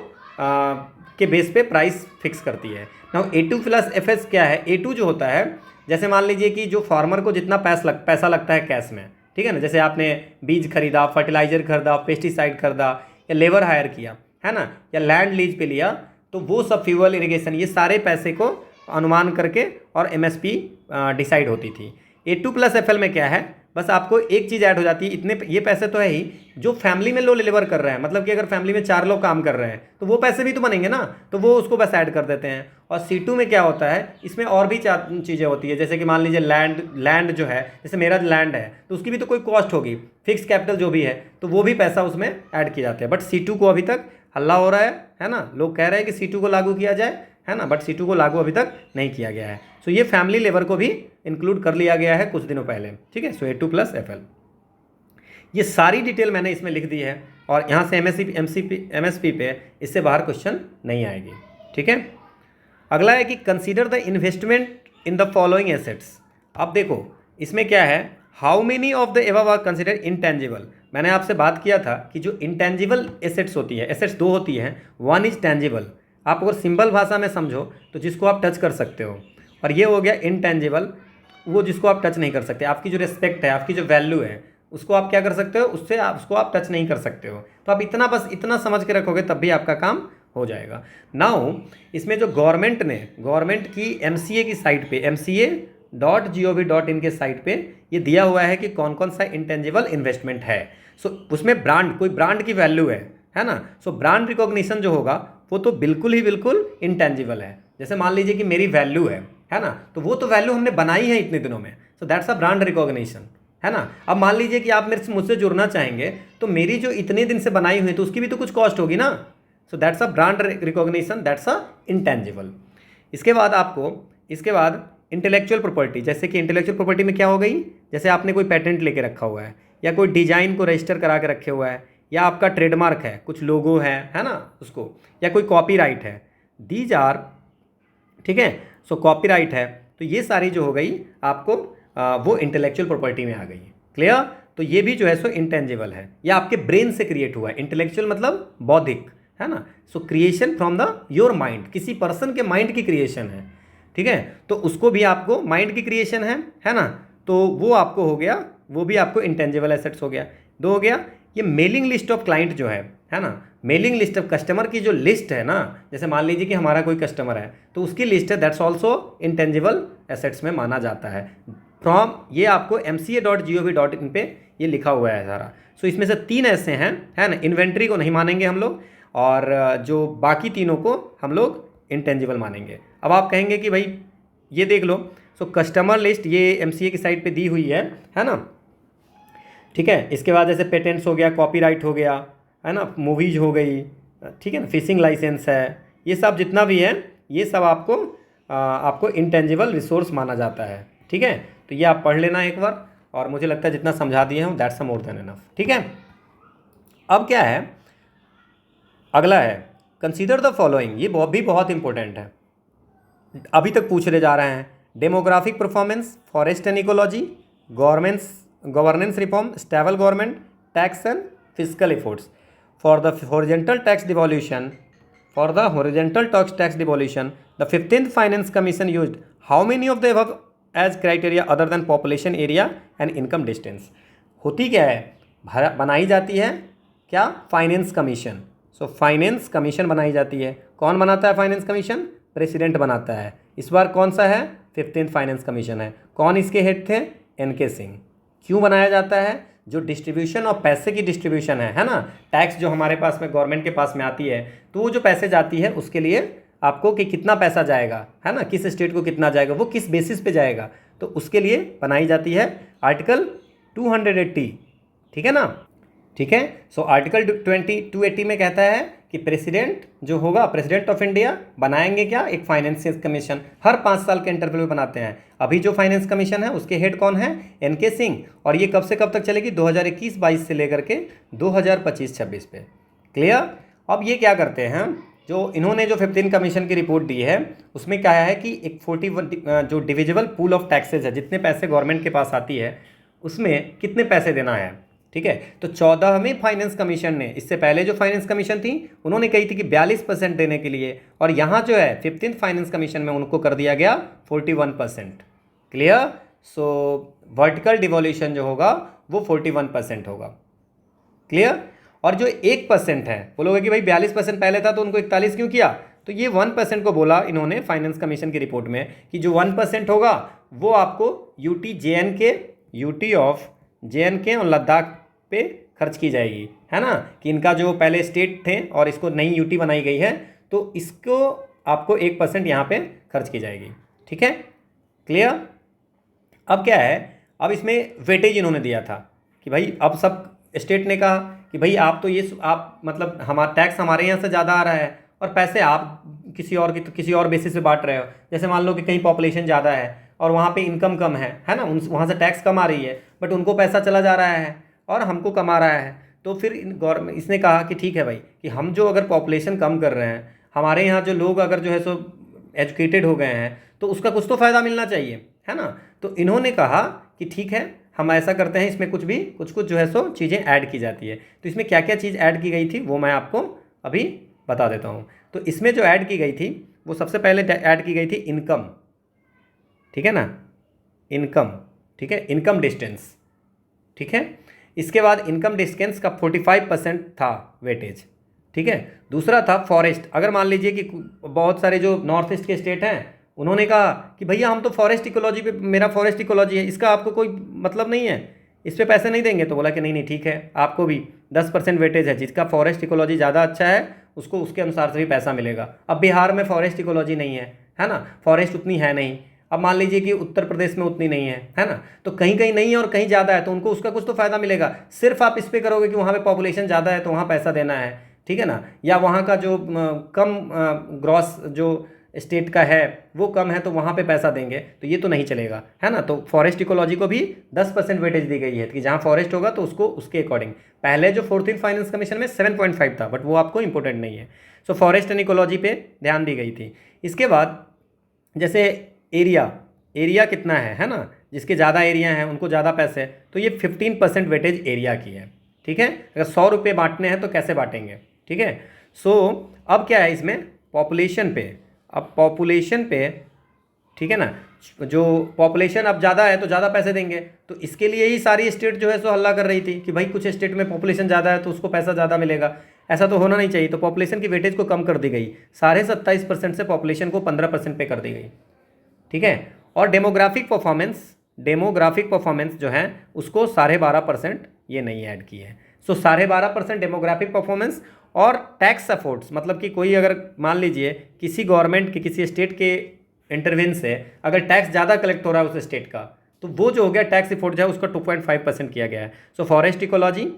Speaker 1: के बेस पे प्राइस फिक्स करती है। नाउ A2 प्लस FS क्या है? A2 जो होता है, जैसे मान लीजिए कि जो फार्मर को जितना पैसा लगता है कैश में, ठीक है ना, जैसे आपने बीज खरीदा, फर्टिलाइजर खरीदा, पेस्टिसाइड खरीदा, या लेबर हायर किया, है ना, या लैंड लीज पे लिया, तो वो सब फ्यूअल, इरिगेशन, ये सारे पैसे को अनुमान करके और MSP डिसाइड होती थी। A2 प्लस FL में क्या है, बस आपको एक चीज़ ऐड हो जाती है, इतने ये पैसे तो है ही, जो फैमिली में लो लेबर कर रहे हैं, मतलब कि अगर फैमिली में 4 लोग काम कर रहे हैं तो वो पैसे भी तो बनेंगे ना, तो वो उसको बस ऐड कर देते हैं। और C2 में क्या होता है, इसमें और भी 4 चीज़ें होती है, जैसे कि मान लीजिए लैंड जो है, जैसे मेरा लैंड है तो उसकी भी तो कोई कॉस्ट होगी, फिक्स कैपिटल जो भी है, तो वो भी पैसा उसमें ऐड किया जाता है। बट C2 को अभी तक हल्ला हो रहा है ना, लोग कह रहे हैं कि C2 को लागू किया जाए, है ना, बट C2 को लागू अभी तक नहीं किया गया है। सो ये फैमिली लेबर को भी इंक्लूड कर लिया गया है कुछ दिनों पहले, ठीक है। सो A2 प्लस FL, ये सारी डिटेल मैंने इसमें लिख दी है, और यहाँ से MSP पे इससे बाहर क्वेश्चन नहीं आएगी, ठीक है। अगला है कि consider the investment in the following assets. अब देखो इसमें क्या है, how many of the above are consider intangible. मैंने आपसे बात किया था कि जो इंटेंजिबल एसेट्स होती है, एसेट्स 2 होती हैं, वन इज टेंजिबल, आप अगर सिंपल भाषा में समझो तो जिसको आप टच कर सकते हो, और ये हो गया इंटेंजिबल, वो जिसको आप टच नहीं कर सकते। आपकी जो रिस्पेक्ट है, आपकी जो वैल्यू है, उसको आप क्या कर सकते हो, उससे उसको आप टच नहीं कर सकते हो। तो आप बस इतना समझ के रखोगे तब भी आपका काम हो जाएगा। नाउ इसमें जो गवर्नमेंट की MCA की साइट पे, mca.gov.in के साइट पे ये दिया हुआ है कि कौन कौन सा इंटेंजिबल इन्वेस्टमेंट है। सो उसमें कोई ब्रांड की वैल्यू है ना। सो ब्रांड रिकॉग्निशन जो होगा वो तो बिल्कुल इंटेंजिबल है। जैसे मान लीजिए कि मेरी वैल्यू है ना, तो वो तो वैल्यू हमने बनाई है इतने दिनों में, सो दैट्स अ ब्रांड रिकॉग्निशन, है ना। अब मान लीजिए कि आप मुझसे जुड़ना चाहेंगे, तो मेरी जो इतने दिन से बनाई हुई है तो उसकी भी तो कुछ कॉस्ट होगी ना। सो that's a brand recognition, that's a intangible. इसके बाद इंटेलेक्चुअल प्रॉपर्टी, जैसे कि इंटेलेक्चुअल प्रॉपर्टी में क्या हो गई, जैसे आपने कोई पेटेंट लेके रखा हुआ है, या कोई डिजाइन को रजिस्टर करा के रखे हुआ है, या आपका ट्रेडमार्क है, कुछ लोगो है ना उसको, या कोई कॉपीराइट है, दीज आर, ठीक है। सो कॉपीराइट है, तो ये सारी जो हो गई आपको वो इंटेलेक्चुअल प्रॉपर्टी में आ गई। क्लियर? तो ये भी जो है सो इंटेंजिबल है, या आपके ब्रेन से क्रिएट हुआ है। इंटेलेक्चुअल मतलब बौद्धिक, है ना। So creation from the your mind, किसी पर्सन के माइंड की क्रिएशन है, ठीक है। तो उसको भी आपको माइंड की क्रिएशन है ना, तो वो आपको हो गया, वो भी आपको इंटेंजिबल एसेट्स हो गया। 2 हो गया, ये मेलिंग लिस्ट ऑफ क्लाइंट जो है ना, मेलिंग लिस्ट ऑफ कस्टमर की जो लिस्ट है ना, जैसे मान लीजिए कि हमारा कोई कस्टमर है तो उसकी लिस्ट है, दैट्स ऑल्सो इंटेंजिबल एसेट्स में माना जाता है। फ्रॉम ये आपको mca.gov.in पे ये लिखा हुआ है सारा। सो इसमें से 3 ऐसे हैं, है ना। इन्वेंट्री को नहीं मानेंगे हम लोग, और जो बाकी तीनों को हम लोग इंटेंजिबल मानेंगे। अब आप कहेंगे कि भाई ये देख लो, सो कस्टमर लिस्ट ये MCA की साइट पे दी हुई है ना, ठीक है। इसके बाद जैसे पेटेंट्स हो गया, कॉपीराइट हो गया, है ना, मूवीज हो गई, ठीक है ना, फिशिंग लाइसेंस है, ये सब जितना भी है ये सब आपको इंटेंजिबल रिसोर्स माना जाता है, ठीक है। तो ये आप पढ़ लेना एक बार, और मुझे लगता है जितना समझा दिए हैं दैट्स मोर देन इनफ, ठीक है। अब क्या है, अगला है कंसीडर द फॉलोइंग। ये भी बहुत इंपॉर्टेंट है, अभी तक पूछने जा रहे हैं। Demographic performance, forest and ecology, governance reform, stable government, tax and physical efforts. For the horizontal tax devolution, the 15th finance commission used how many of the above age criteria other than population area and income distance. होती क्या है, बनाई जाती है क्या, finance commission. So finance commission बनाई जाती है। कौन बनाता है फाइनेंस कमीशन, प्रेसिडेंट बनाता है। इस बार कौन सा है, 15th फाइनेंस कमीशन है। कौन इसके हेड थे, एनके सिंह। क्यों बनाया जाता है, जो डिस्ट्रीब्यूशन और पैसे की डिस्ट्रीब्यूशन है ना, टैक्स जो हमारे पास में गवर्नमेंट के पास में आती है, तो वो जो पैसे जाती है उसके लिए आपको कि कितना पैसा जाएगा, है ना, किस स्टेट को कितना जाएगा, वो किस बेसिस पे जाएगा, तो उसके लिए बनाई जाती है आर्टिकल 280। ठीक है ना, ठीक है। सो आर्टिकल 280 में कहता है कि प्रेसिडेंट जो होगा, प्रेसिडेंट ऑफ इंडिया बनाएंगे क्या, एक फाइनेंस कमीशन। हर 5 साल के इंटरवल में बनाते हैं। अभी जो फाइनेंस कमीशन है उसके हेड कौन है, एनके सिंह। और ये कब से कब तक चलेगी, 2021-22 से लेकर के 2025-26 पे। क्लियर। अब ये क्या करते हैं, जो इन्होंने जो 15 कमीशन की रिपोर्ट दी है उसमें क्या है कि एक 41 जो डिविजिबल पूल ऑफ टैक्सेस है, जितने पैसे गवर्नमेंट के पास आती है उसमें कितने पैसे देना है। ठीक है, तो 14वें फाइनेंस कमीशन ने, इससे पहले जो फाइनेंस कमीशन थी उन्होंने कही थी कि 42% देने के लिए, और यहाँ जो है 15th फाइनेंस कमीशन में उनको कर दिया गया 41%। क्लियर। सो वर्टिकल डिवोल्यूशन जो होगा वो 41% होगा। क्लियर। और जो 1% है, बोलोगे कि भाई 42% पहले था तो उनको 41 क्यों किया, तो ये 1% को बोला इन्होंने फाइनेंस कमीशन की रिपोर्ट में कि जो 1% होगा वो आपको यूटी ऑफ JNK और लद्दाख पे खर्च की जाएगी, है ना, कि इनका जो पहले स्टेट थे और इसको नई यूटी बनाई गई है, तो इसको आपको 1% यहाँ पे खर्च की जाएगी। ठीक है, क्लियर। अब क्या है, अब इसमें वेटेज इन्होंने दिया था कि भाई अब सब स्टेट ने कहा कि भाई आप तो ये आप मतलब हमारा टैक्स हमारे यहाँ से ज़्यादा आ रहा है और पैसे आप किसी और बेसिस पे बांट रहे हो। जैसे मान लो कि कहीं पॉपुलेशन ज़्यादा है और वहाँ पे इनकम कम है ना, वहाँ से टैक्स कम आ रही है, बट उनको पैसा चला जा रहा है और हमको कम आ रहा है। तो फिर गवर्नमेंट इसने कहा कि ठीक है भाई, कि हम जो अगर पॉपुलेशन कम कर रहे हैं, हमारे यहाँ जो लोग अगर जो है सो एजुकेटेड हो गए हैं, तो उसका कुछ तो फ़ायदा मिलना चाहिए, है ना। तो इन्होंने कहा कि ठीक है हम ऐसा करते हैं, इसमें कुछ जो है सो चीज़ें ऐड की जाती है। तो इसमें क्या क्या चीज़ ऐड की गई थी वो मैं आपको अभी बता देता हूँ। तो इसमें जो ऐड की गई थी वो सबसे पहले ऐड की गई थी इनकम। ठीक है ना, इनकम। ठीक है, इनकम डिस्टेंस। ठीक है, इसके बाद इनकम डिस्टेंस का 45% था वेटेज। ठीक है, दूसरा था फॉरेस्ट। अगर मान लीजिए कि बहुत सारे जो नॉर्थ ईस्ट के स्टेट हैं उन्होंने कहा कि भैया हम तो फॉरेस्ट इकोलॉजी पे, मेरा फॉरेस्ट इकोलॉजी है, इसका आपको कोई मतलब नहीं है, इस पर पैसे नहीं देंगे। तो बोला कि नहीं ठीक है, आपको भी 10% वेटेज है, जिसका फॉरेस्ट इकोलॉजी ज़्यादा अच्छा है उसको उसके अनुसार से भी पैसा मिलेगा। अब बिहार में फॉरेस्ट इकोलॉजी नहीं है ना, फॉरेस्ट उतनी है नहीं। अब मान लीजिए कि उत्तर प्रदेश में उतनी नहीं है ना, तो कहीं कहीं नहीं है और कहीं ज़्यादा है, तो उनको उसका कुछ तो फ़ायदा मिलेगा। सिर्फ आप इस पर करोगे कि वहाँ पे पॉपुलेशन ज़्यादा है तो वहाँ पैसा देना है, ठीक है ना, या वहाँ का जो कम ग्रॉस जो स्टेट का है वो कम है तो वहाँ पे पैसा देंगे, तो ये तो नहीं चलेगा, है ना। तो फॉरेस्ट इकोलॉजी को भी 10% वेटेज दी गई है कि जहाँ फॉरेस्ट होगा तो उसको उसके अकॉर्डिंग। पहले जो 14th फाइनेंस कमीशन में 7.5 था, बट वो आपको इंपॉर्टेंट नहीं है। सो फॉरेस्ट एंड इकोलॉजी पे ध्यान दी गई थी। इसके बाद जैसे एरिया कितना है ना, जिसके ज़्यादा एरिया हैं उनको ज़्यादा पैसे, तो ये 15% वेटेज एरिया की है। ठीक है, अगर 100 रुपये बांटने हैं तो कैसे बांटेंगे। ठीक है, सो अब क्या है इसमें पॉपुलेशन पे, अब पॉपुलेशन पे, ठीक है ना, जो पॉपुलेशन अब ज़्यादा है तो ज़्यादा पैसे देंगे। तो इसके लिए ही सारी स्टेट जो है सो हल्ला कर रही थी कि भाई कुछ स्टेट में पॉपुलेशन ज़्यादा है तो उसको पैसा ज़्यादा मिलेगा। ऐसा तो होना नहीं चाहिए। तो पॉपुलेशन की वेटेज को कम कर दी गई, 27.5% से पॉपुलेशन को 15% पे कर दी गई। ठीक है, और डेमोग्राफिक परफॉर्मेंस जो है उसको 12.5% ये नहीं ऐड की है। सो 12.5% डेमोग्राफिक परफॉर्मेंस और टैक्स अफोर्ड्स, मतलब कि कोई अगर मान लीजिए किसी गवर्नमेंट के किसी स्टेट के इंटरवेंशन से अगर टैक्स ज़्यादा कलेक्ट हो रहा है उस स्टेट का, तो वो जो हो गया टैक्स अफोर्ड जो है उसका 2.5% किया गया है। सो फॉरेस्ट इकोलॉजी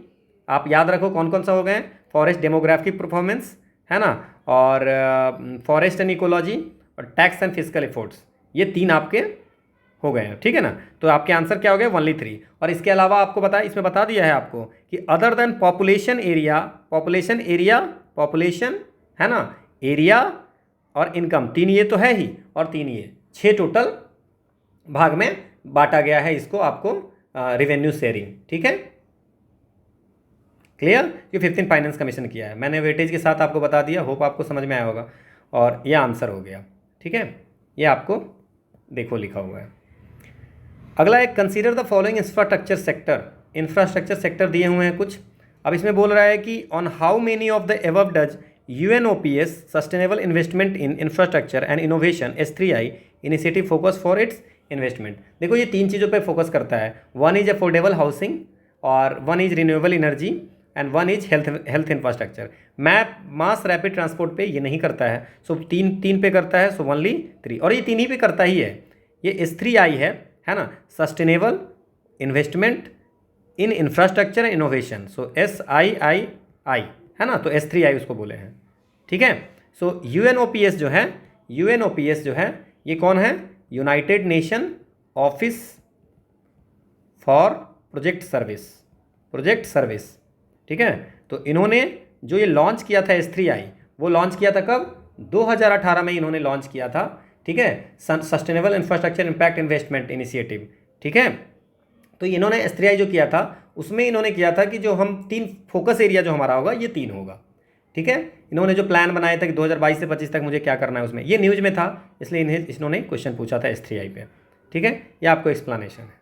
Speaker 1: आप याद रखो कौन कौन सा हो गए, फॉरेस्ट डेमोग्राफिक परफॉर्मेंस, है ना, और फॉरेस्ट एंड इकोलॉजी और टैक्स एंड फिजिकल एफोर्ट्स, ये 3 आपके हो गए हैं। ठीक है ना, तो आपके आंसर क्या हो गए, ओनली 3। और इसके अलावा आपको इसमें बता दिया है आपको कि अदर देन पॉपुलेशन है ना, एरिया और इनकम, 3 ये तो है ही, और 3 ये 6 टोटल भाग में बांटा गया है इसको आपको रेवेन्यू शेयरिंग। ठीक है, क्लियर। ये 15 फाइनेंस कमीशन किया है, मैंने वेटेज के साथ आपको बता दिया, होप आपको समझ में आया होगा। और ये आंसर हो गया। ठीक है, ये आपको देखो लिखा हुआ है। अगला है consider the following infrastructure sector. Infrastructure sector दिए हुए हैं कुछ। अब इसमें बोल रहा है कि on how many of the above does UNOPS sustainable investment in infrastructure and innovation S3I initiative focus for its investment. देखो ये 3 चीज़ों पे फोकस करता है। 1 इज अफोर्डेबल हाउसिंग, और 1 is renewable energy, and 1 is health infrastructure. Mass rapid transport पे ये नहीं करता है, सो तीन पे करता है, सो ओनली 3, और ये 3 ही पे करता ही है। ये S3I है ना, sustainable investment in infrastructure and innovation, so SIII है ना, तो S3I उसको बोले हैं। ठीक है, सो UNOPS जो है ये कौन है? United nation office for project service. ठीक है, तो इन्होंने जो ये लॉन्च किया था S3I, वो लॉन्च किया था कब? 2018 में इन्होंने लॉन्च किया था। ठीक है, sustainable infrastructure impact investment initiative. ठीक है, तो इन्होंने S3I जो किया था उसमें इन्होंने किया था कि जो हम 3 फोकस एरिया जो हमारा होगा ये 3 होगा। ठीक है, इन्होंने जो प्लान बनाया था कि 2022 से 25 तक मुझे क्या करना है, उसमें ये न्यूज़ में था, इसलिए इन्होंने क्वेश्चन पूछा था S3I पे। ठीक है, ये आपको एक्सप्लेनेशन है।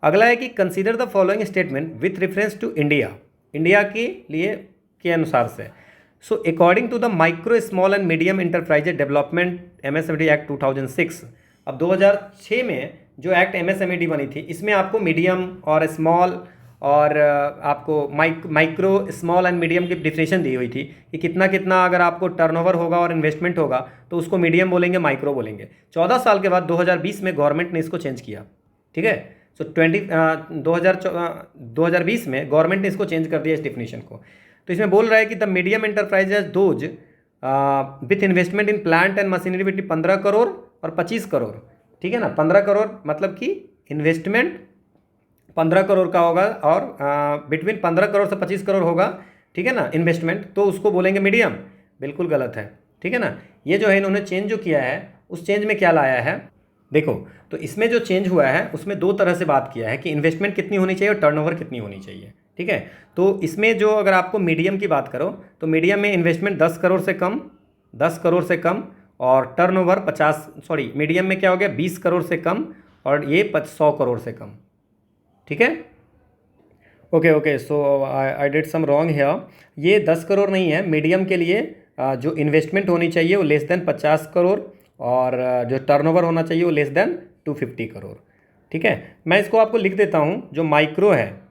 Speaker 1: अगला है कि consider the following statement with reference to India के लिए के अनुसार से। So according to the micro small and medium enterprises development MSMED act 2006, अब 2006 में जो एक्ट MSMED बनी थी, इसमें आपको मीडियम और स्मॉल और आपको माइक्रो स्मॉल एंड मीडियम की डिफिनेशन दी हुई थी कि कितना कितना अगर आपको टर्नओवर होगा और इन्वेस्टमेंट होगा तो उसको मीडियम बोलेंगे, माइक्रो बोलेंगे। 14 साल के बाद 2020 में गवर्नमेंट ने इसको चेंज किया। ठीक है, सो 2020 में गवर्नमेंट ने इसको चेंज कर दिया इस डिफिनेशन को। तो इसमें बोल रहा है कि the medium enterprises those with investment in plant and machinery between 15 crore और 25 करोड़। ठीक है ना, 15 करोड़ मतलब कि इन्वेस्टमेंट 15 करोड़ का होगा, और बिटवीन 15 करोड़ से 25 करोड़ होगा। ठीक है ना, इन्वेस्टमेंट, तो उसको बोलेंगे मीडियम। बिल्कुल गलत है। ठीक है ना, ये जो है इन्होंने चेंज जो किया है, उस चेंज में क्या लाया है देखो। तो इसमें जो चेंज हुआ है उसमें 2 तरह से बात किया है कि इन्वेस्टमेंट कितनी होनी चाहिए और टर्नओवर कितनी होनी चाहिए। ठीक है, तो इसमें जो अगर आपको मीडियम की बात करो तो मीडियम में इन्वेस्टमेंट 10 करोड़ से कम और टर्नओवर मीडियम में क्या हो गया, 20 करोड़ से कम, और ये 100 करोड़ से कम। ठीक है, okay, so I did some wrong here. ये 10 करोड़ नहीं है, मीडियम के लिए जो इन्वेस्टमेंट होनी चाहिए वो लेस देन 50 करोड़, और जो टर्नओवर होना चाहिए वो लेस देन 250 करोड़। ठीक है, मैं इसको आपको लिख देता हूँ जो माइक्रो है।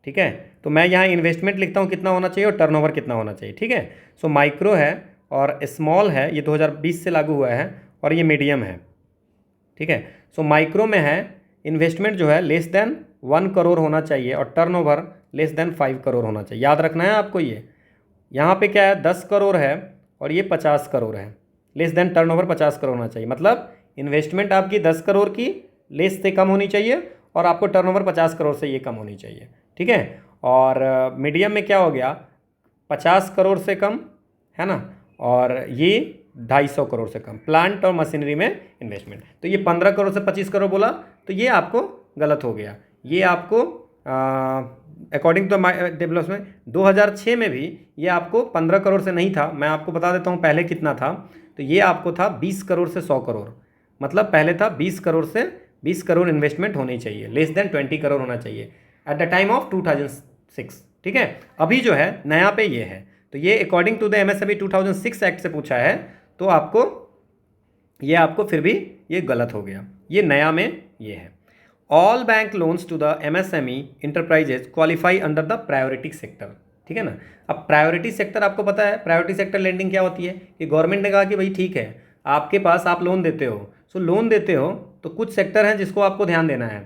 Speaker 1: ठीक है, तो मैं यहाँ इन्वेस्टमेंट लिखता हूँ कितना होना चाहिए और टर्नओवर कितना होना चाहिए। ठीक है, सो माइक्रो है और स्मॉल है, ये 2020 से लागू हुआ है, और ये मीडियम है। ठीक है, सो माइक्रो में है इन्वेस्टमेंट जो है लेस देन 1 करोड़ होना चाहिए और टर्नओवर लेस देन 5 करोड़ होना चाहिए। याद रखना है आपको। ये यहाँ पे क्या है, 10 करोड़ है और ये 50 करोड़ है। लेस देन टर्नओवर 50 करोड़ होना चाहिए, मतलब इन्वेस्टमेंट आपकी 10 करोड़ की लेस से कम होनी चाहिए और आपको टर्नओवर 50 करोड़ से ये कम होनी चाहिए। ठीक है, और मीडियम में क्या हो गया, 50 करोड़ से कम है ना, और ये 250 करोड़ से कम प्लांट और मशीनरी में इन्वेस्टमेंट। तो ये 15 करोड़ से 25 करोड़ बोला, तो ये आपको गलत हो गया। ये आपको अकॉर्डिंग टू डेवलपमेंट 2006 में भी ये आपको 15 करोड़ से नहीं था। मैं आपको बता देता हूँ पहले कितना था। तो ये आपको था 20 करोड़ से 100 करोड़, मतलब पहले था 20 करोड़ से 20 करोड़ इन्वेस्टमेंट होनी चाहिए, लेस देन 20 करोड़ होना चाहिए एट द टाइम ऑफ 2006। ठीक है, अभी जो है नया पे ये है। तो ये according to the MSME 2006 act से पूछा है, तो आपको फिर भी ये गलत हो गया। ये नया में ये है। All bank loans to the MSME enterprises qualify under the priority sector. ठीक है ना, अब प्रायोरिटी सेक्टर आपको पता है, प्रायोरिटी सेक्टर लेंडिंग क्या होती है कि गवर्नमेंट ने कहा कि भाई ठीक है आपके पास आप लोन देते हो, सो लोन देते हो तो कुछ सेक्टर हैं जिसको आपको ध्यान देना है।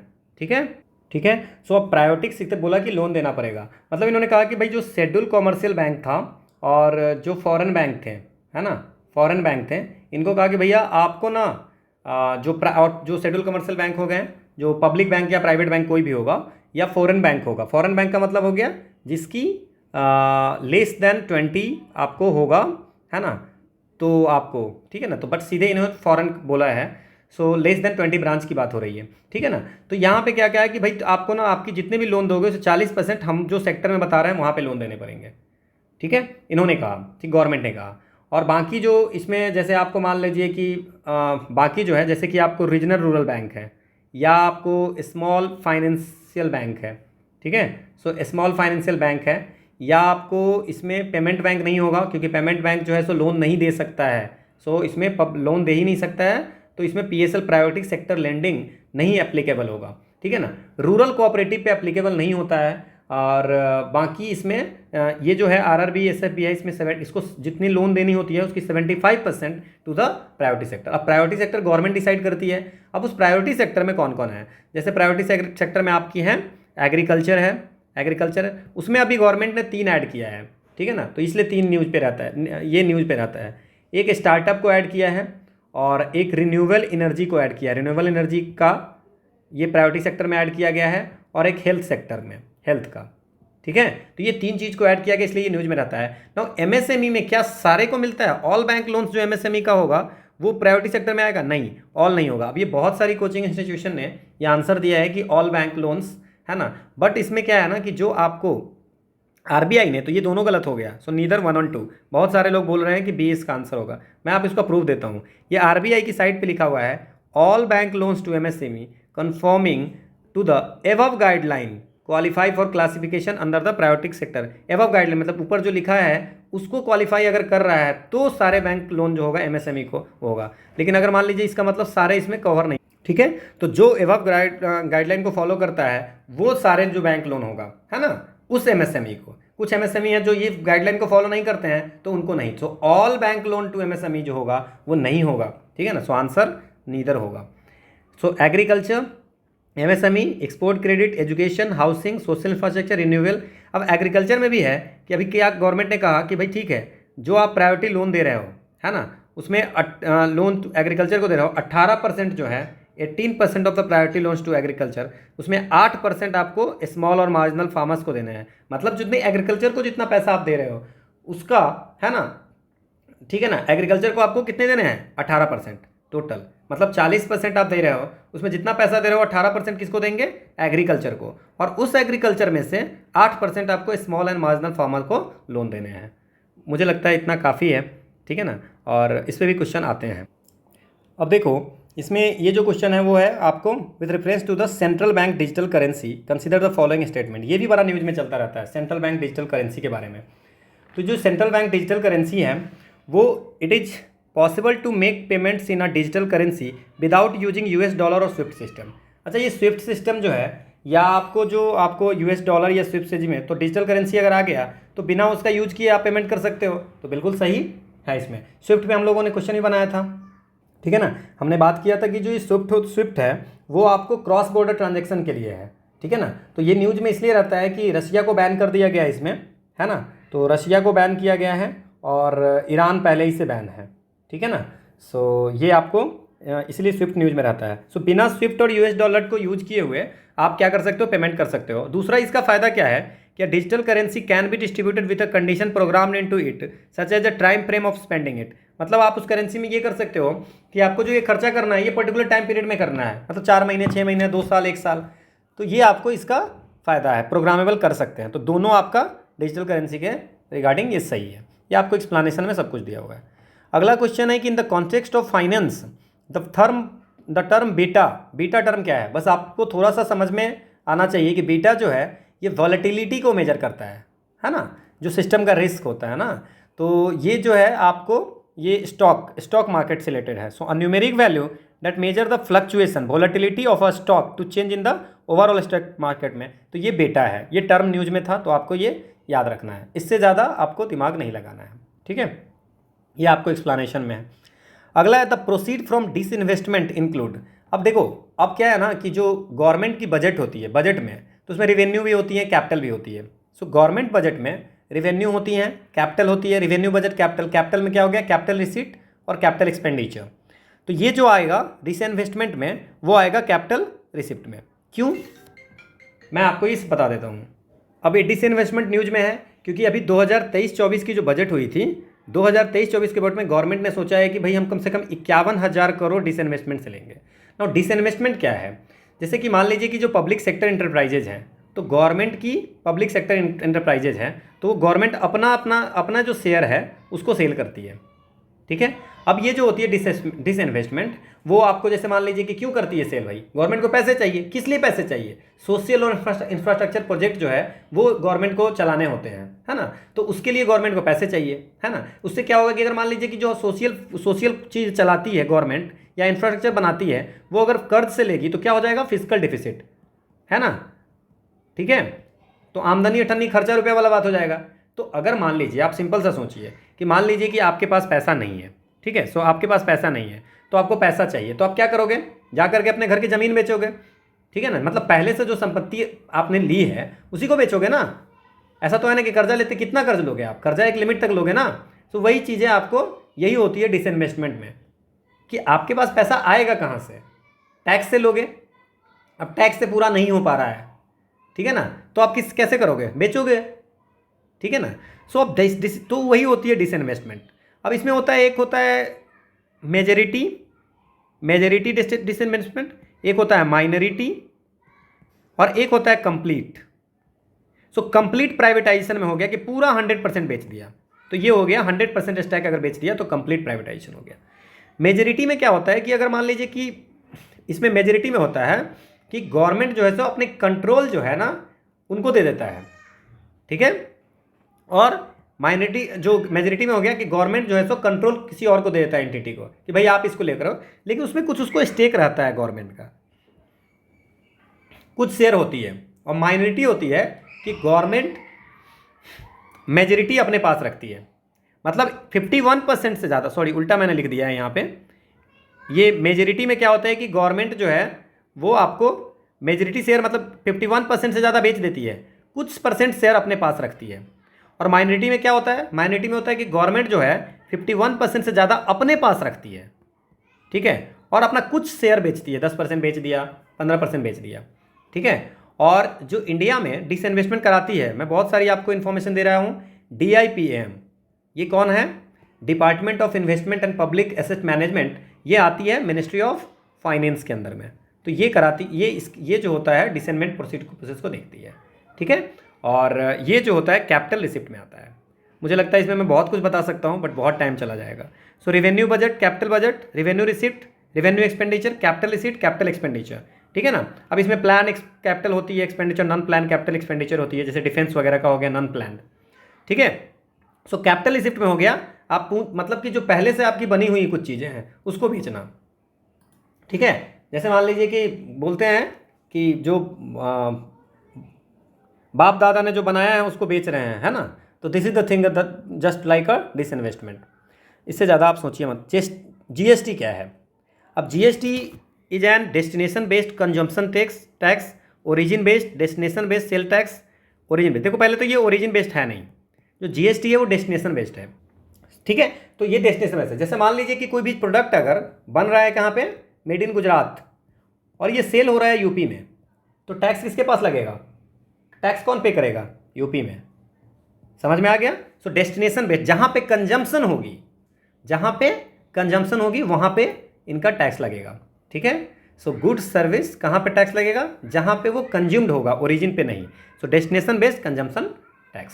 Speaker 1: ठीक है, सो अब प्रायोरिटी सेक्टर बोला कि लोन देना पड़ेगा, मतलब इन्होंने कहा कि भाई जो शेड्यूल कॉमर्शियल बैंक था और जो फॉरेन बैंक थे, है ना, फॉरेन बैंक थे, इनको कहा कि भैया आपको ना जो शेड्यूल कमर्शियल बैंक हो गए, जो पब्लिक बैंक या प्राइवेट बैंक कोई भी होगा या फॉरेन बैंक होगा। फॉरेन बैंक का मतलब हो गया जिसकी लेस देन 20 आपको होगा, है ना, तो आपको ठीक है ना, तो बट सीधे इन्होंने फॉरेन बोला है, सो लेस देन 20 ब्रांच की बात हो रही है। ठीक है ना, तो यहाँ पे क्या क्या है कि भाई आपको ना आपकी जितने भी लोन दोगे उससे 40% हम जो सेक्टर में बता रहे हैं वहाँ पे लोन देने पड़ेंगे। ठीक है, इन्होंने कहा, ठीक, गवर्नमेंट ने कहा। और बाकी जो इसमें जैसे आपको मान लीजिए कि बाकी जो है जैसे कि आपको रीजनल रूरल बैंक है या आपको स्मॉल फाइनेंशियल बैंक है, ठीक है। सो स्मॉल फाइनेंशियल बैंक है, या आपको इसमें पेमेंट बैंक नहीं होगा क्योंकि पेमेंट बैंक जो है सो लोन नहीं दे सकता है, सो इसमें लोन दे ही नहीं सकता है, तो इसमें पीएसएल प्रायोरिटी सेक्टर लेंडिंग नहीं एप्लीकेबल होगा, ठीक है ना। रूरल कोऑपरेटिव पे एप्लीकेबल नहीं होता है, और बाकी इसमें ये जो है आरआरबी एसएफबी है, इसमें इसको जितनी लोन देनी होती है उसकी 75% टू द प्रायोरिटी सेक्टर। अब प्रायोरिटी सेक्टर गवर्नमेंट डिसाइड करती है। अब उस प्रायोरिटी सेक्टर में कौन कौन है, जैसे प्रायोरिटी सेक्टर में आपकी हैं एग्रीकल्चर है, उसमें अभी गवर्नमेंट ने 3 ऐड किया है, ठीक है ना, तो इसलिए 3 न्यूज़ पे रहता है, ये न्यूज़ पे रहता है। एक स्टार्टअप को ऐड किया है और एक रिन्यूएबल एनर्जी को ऐड किया है, रिन्यूएबल एनर्जी का ये प्रायोरिटी सेक्टर में ऐड किया गया है, और एक हेल्थ सेक्टर में, हेल्थ का, ठीक है। तो ये 3 चीज़ को ऐड किया गया, इसलिए ये न्यूज़ में रहता है। नाउ एमएसएमई में क्या सारे को मिलता है? ऑल बैंक लोन्स जो एमएसएमई का होगा वो प्रायोरिटी सेक्टर में आएगा? नहीं, ऑल नहीं होगा। अब ये बहुत सारी कोचिंग इंस्टीट्यूशन ने ये आंसर दिया है कि ऑल बैंक लोन्स, है ना, बट इसमें क्या है ना कि जो आपको आरबीआई ने, तो ये दोनों गलत हो गया, सो नीदर 1 और 2। बहुत सारे लोग बोल रहे हैं कि बी इसका आंसर होगा, मैं आप इसका प्रूफ देता हूँ। ये आरबीआई की साइट पे लिखा हुआ है, all bank loans to MSME conforming to the above guideline qualify for classification under the priority sector. Above guideline मतलब ऊपर जो लिखा है उसको क्वालिफाई अगर कर रहा है तो सारे बैंक लोन जो होगा एमएसएमई को होगा। लेकिन अगर मान लीजिए इसका मतलब सारे इसमें कवर नहीं, ठीक है, तो जो एबव गाइडलाइन को फॉलो करता है वो सारे जो बैंक लोन होगा, है ना, उस एमएसएमई को। कुछ एमएसएमई है जो ये गाइडलाइन को फॉलो नहीं करते हैं तो उनको नहीं, तो all bank loan to MSME जो होगा वो नहीं होगा, ठीक है ना। सो आंसर नीदर होगा। सो agriculture, MSME, export credit, education, housing, social infrastructure, renewable. अब एग्रीकल्चर में भी है कि अभी क्या गवर्नमेंट ने कहा कि भाई ठीक है, जो आप प्रायोरिटी लोन दे रहे हो, है ना, उसमें लोन एग्रीकल्चर को दे रहे हो 18% जो है, 18% of the priority loans to agriculture, उसमें 8% आपको स्मॉल और मार्जिनल फार्मर्स को देने हैं। मतलब जितने एग्रीकल्चर को जितना पैसा आप दे रहे हो उसका, है ना, ठीक है ना, एग्रीकल्चर को आपको कितने देने हैं? 18% टोटल, मतलब 40% आप दे रहे हो, उसमें जितना पैसा दे रहे हो 18% किसको देंगे? एग्रीकल्चर को, और उस एग्रीकल्चर में से 8% आपको स्मॉल एंड मार्जिनल फार्मर को लोन देने हैं। मुझे लगता है इतना काफ़ी है, ठीक है ना, और इस पर भी क्वेश्चन आते हैं। अब देखो इसमें ये जो क्वेश्चन है वो है आपको with reference to the central bank digital currency consider the following statement. ये भी बड़ा न्यूज़ में चलता रहता है सेंट्रल बैंक डिजिटल करेंसी के बारे में। तो जो सेंट्रल बैंक डिजिटल करेंसी है वो it is possible to make payments in a digital currency without using US dollar और स्विफ्ट सिस्टम। अच्छा, ये स्विफ्ट सिस्टम जो है, या आपको यूएस डॉलर या स्विफ्ट सिस्टम में, तो डिजिटल करेंसी अगर आ गया तो बिना उसका यूज किए आप पेमेंट कर सकते हो, तो बिल्कुल सही है। इसमें स्विफ्ट पे हम लोगों ने क्वेश्चन भी बनाया था, ठीक है ना, हमने बात किया था कि जो ये स्विफ्ट है वो आपको क्रॉस बॉर्डर ट्रांजेक्शन के लिए है, ठीक है ना। तो ये न्यूज़ में इसलिए रहता है कि रशिया को बैन कर दिया गया है इसमें, है ना, तो रशिया को बैन किया गया है और ईरान पहले ही से बैन है, ठीक है ना। सो ये आपको इसलिए स्विफ्ट न्यूज़ में रहता है। सो बिना स्विफ्ट और यूएस डॉलर को यूज किए हुए आप क्या कर सकते हो? पेमेंट कर सकते हो। दूसरा इसका फ़ायदा क्या है कि digital currency can be distributed with a condition programmed into it such as a time frame of spending it. मतलब आप उस करेंसी में ये कर सकते हो कि आपको जो ये खर्चा करना है ये पर्टिकुलर टाइम पीरियड में करना है, मतलब 4 महीने, 6 महीने, 2 साल, 1 साल, तो ये आपको इसका फ़ायदा है, प्रोग्रामेबल कर सकते हैं। तो दोनों आपका डिजिटल करेंसी के रिगार्डिंग ये सही है, ये आपको एक्सप्लेनेशन में सब कुछ दिया हुआ है। अगला क्वेश्चन है कि इन the context of finance the term beta term क्या है? बस आपको थोड़ा सा समझ में आना चाहिए कि बीटा जो है ये वॉलेटिलिटी को मेजर करता है ना, जो सिस्टम का रिस्क होता है ना, तो ये जो है आपको ये स्टॉक मार्केट से रिलेटेड है। So a numeric value that measure the fluctuation volatility of a stock to change in the overall stock market में, तो ये बीटा है। ये टर्म न्यूज में था तो आपको ये याद रखना है, इससे ज़्यादा आपको दिमाग नहीं लगाना है, ठीक है, ये आपको एक्सप्लेनेशन में है। अगला है the proceed from disinvestment include. अब देखो, अब क्या है ना कि जो गवर्नमेंट की बजट होती है, बजट में तो उसमें रिवेन्यू भी होती है, कैपिटल भी होती है। सो गवर्नमेंट बजट में रिवेन्यू होती है, कैपिटल होती है। रिवेन्यू बजट कैपिटल में क्या हो गया? कैपिटल रिसीट और कैपिटल एक्सपेंडिचर। तो ये जो आएगा डिसइन्वेस्टमेंट में वो आएगा कैपिटल रिसिप्ट में। क्यों? मैं आपको इस बता देता हूँ। अब ये डिसइन्वेस्टमेंट न्यूज में है क्योंकि अभी 2023-24 की जो बजट हुई थी, 2023-24 के बजट में गवर्नमेंट ने सोचा है कि भाई हम कम से कम 51,000 करोड़ डिसइन्वेस्टमेंट से लेंगे। नाउ डिसइन्वेस्टमेंट क्या है? जैसे कि मान लीजिए कि जो पब्लिक सेक्टर इंटरप्राइजेज हैं, तो गवर्नमेंट की पब्लिक सेक्टर इंटरप्राइजेज हैं, तो गवर्नमेंट अपना जो शेयर है उसको सेल करती है, ठीक है। अब ये जो होती है डिसइन्वेस्टमेंट, वो आपको जैसे मान लीजिए कि क्यों करती है सेल भाई, गवर्नमेंट को पैसे चाहिए। किस लिए पैसे चाहिए? सोशल और इंफ्रास्ट्रक्चर प्रोजेक्ट जो है वो गवर्नमेंट को चलाने होते हैं, है ना। तो उसके लिए गवर्नमेंट को पैसे चाहिए, है ना। उससे क्या होगा कि अगर मान लीजिए कि जो सोशल चीज़ चलाती है गवर्नमेंट या इंफ्रास्ट्रक्चर बनाती है, वो अगर कर्ज से लेगी तो क्या हो जाएगा? फिजिकल डिफिसिट, है ना। ठीक है, तो आमदनी अठन्नी खर्चा रुपया वाला बात हो जाएगा। तो अगर मान लीजिए, आप सिंपल सा सोचिए कि मान लीजिए कि आपके पास पैसा नहीं है, ठीक है। सो आपके पास पैसा नहीं है तो आपको पैसा चाहिए, तो आप क्या करोगे? जा करके अपने घर की ज़मीन बेचोगे, ठीक है ना। मतलब पहले से जो संपत्ति आपने ली है उसी को बेचोगे ना। ऐसा तो है ना कि कर्जा लेते कितना कर्ज लोगे आप? कर्जा एक लिमिट तक लोगे ना। तो वही चीज़ें आपको यही होती है डिसइन्वेस्टमेंट में, कि आपके पास पैसा आएगा कहाँ से? टैक्स से लोगे। अब टैक्स से पूरा नहीं हो पा रहा है, ठीक है ना, तो आप कैसे करोगे? बेचोगे, ठीक है ना। सो अब तो वही होती है डिसइन्वेस्टमेंट। अब इसमें होता है, एक होता है मेजॉरिटी डिसइन्वेस्टमेंट, एक होता है माइनॉरिटी, और एक होता है कंप्लीट। सो कंप्लीट प्राइवेटाइजेशन में हो गया कि पूरा 100% बेच दिया, तो ये हो गया 100% स्टैक अगर बेच दिया तो कंप्लीट प्राइवेटाइजेशन हो गया। मेजॉरिटी में क्या होता है कि अगर मान लीजिए कि इसमें मेजॉरिटी में होता है कि गवर्नमेंट जो है सो अपने कंट्रोल जो है ना उनको दे देता है, ठीक है। और माइनॉरिटी जो मेजॉरिटी में हो गया कि गवर्नमेंट जो है सो कंट्रोल किसी और को दे देता है, एंटिटी को, कि भाई आप इसको लेकर आओ, लेकिन उसमें कुछ उसको स्टेक रहता है गवर्नमेंट का, कुछ शेयर होती है। और माइनॉरिटी होती है कि गवर्नमेंट मेजॉरिटी अपने पास रखती है, मतलब 51% से ज़्यादा, सॉरी उल्टा मैंने लिख दिया है यहाँ पे। ये मेजॉरिटी में क्या होता है कि गवर्नमेंट जो है वो आपको मेजॉरिटी शेयर मतलब 51% से ज़्यादा बेच देती है, कुछ परसेंट शेयर अपने पास रखती है। और माइनॉरिटी में क्या होता है? माइनॉरिटी में होता है कि गवर्नमेंट जो है 51% से ज़्यादा अपने पास रखती है, ठीक है, और अपना कुछ शेयर बेचती है, 10% बेच दिया, 15% बेच दिया, ठीक है। और जो इंडिया में डिसइन्वेस्टमेंट कराती है, मैं बहुत सारी आपको इन्फॉर्मेशन दे रहा हूँ, DIPAM, ये कौन है? Department of investment and public asset management, ये आती है मिनिस्ट्री ऑफ फाइनेंस के अंदर में। तो ये कराती, ये जो होता है डिसइन्वेस्टमेंट प्रोसेस को देखती है, ठीक है। और ये जो होता है कैपिटल रिसिप्ट में आता है। मुझे लगता है इसमें मैं बहुत कुछ बता सकता हूँ बट बहुत टाइम चला जाएगा। So revenue budget, capital budget, revenue receipt, revenue expenditure, capital receipt, capital expenditure, ठीक है ना। अब इसमें प्लान कैपिटल होती है expenditure, non plan capital expenditure होती है, जैसे डिफेंस वगैरह का हो गया नॉन प्लान, ठीक है। सो कैपिटल रिसिप्ट में हो गया आप मतलब कि जो पहले से आपकी बनी हुई कुछ चीज़ें हैं उसको बेचना, ठीक है। जैसे मान लीजिए कि बोलते हैं कि जो बाप दादा ने जो बनाया है उसको बेच रहे हैं, है ना। तो this is the thing just like a disinvestment. इससे ज़्यादा आप सोचिए मत। GST क्या है? अब GST is an destination based consumption tax, origin based, destination based sale tax, origin based. देखो पहले तो ये ओरिजिन बेस्ड है नहीं, जो GST है वो डेस्टिनेशन बेस्ड है, ठीक है। तो ये डेस्टिनेशन बेस्ड है। जैसे मान लीजिए कि कोई भी प्रोडक्ट अगर बन रहा है कहाँ पे? मेड इन गुजरात, और ये सेल हो रहा है यूपी में, तो टैक्स किसके पास लगेगा? टैक्स कौन पे करेगा? यूपी में। समझ में आ गया? सो डेस्टिनेशन बेस्ड, जहाँ पे कंजम्पशन होगी, जहाँ पे कंजम्पशन होगी वहाँ पे इनका टैक्स लगेगा, ठीक है। सो गुड्स सर्विस कहाँ पे टैक्स लगेगा? जहाँ पे वो कंज्यूम्ड होगा, ओरिजिन पे नहीं। सो डेस्टिनेशन बेस्ड कंजम्पशन टैक्स,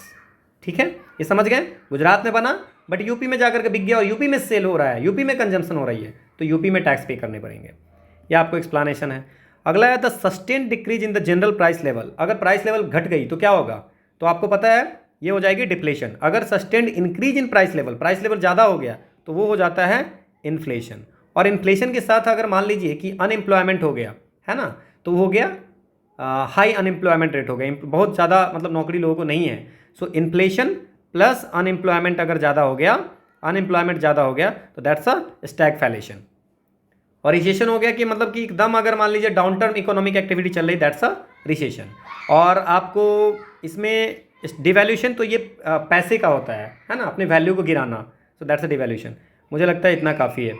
Speaker 1: ठीक है। ये समझ गए? गुजरात में बना बट यूपी में जाकर के बिक गया और यूपी में सेल हो रहा है, यूपी में कंजम्पशन हो रही है, तो यूपी में टैक्स पे करने पड़ेंगे। ये आपको एक्सप्लेनेशन है। अगला है the sustain decrease in the general price level. अगर प्राइस लेवल घट गई तो क्या होगा? तो आपको पता है ये हो जाएगी डिप्लेशन। अगर sustained increase in price level ज़्यादा हो गया तो वो हो जाता है इन्फ्लेशन। और इन्फ्लेशन के साथ अगर मान लीजिए कि अनएम्प्लॉयमेंट हो गया, है ना, तो वो हो गया हाई अनएम्प्लॉयमेंट रेट हो गया, बहुत ज़्यादा मतलब नौकरी लोगों को नहीं है। सो इन्फ्लेशन प्लस अनएम्प्लॉयमेंट अगर ज़्यादा हो गया, अनएम्प्लॉयमेंट ज़्यादा हो गया तो दैट्स अ स्टैगफ्लेशन। और रिसेशन हो गया कि मतलब कि एकदम अगर मान लीजिए डाउन टर्म इकोनॉमिक एक्टिविटी चल रही, दैट्स अ रिसेशन। और आपको इसमें डिवैल्यूशन तो ये पैसे का होता है ना, अपने वैल्यू को गिराना, सो दैट्स अ डिवैल्यूशन। मुझे लगता है इतना काफ़ी है।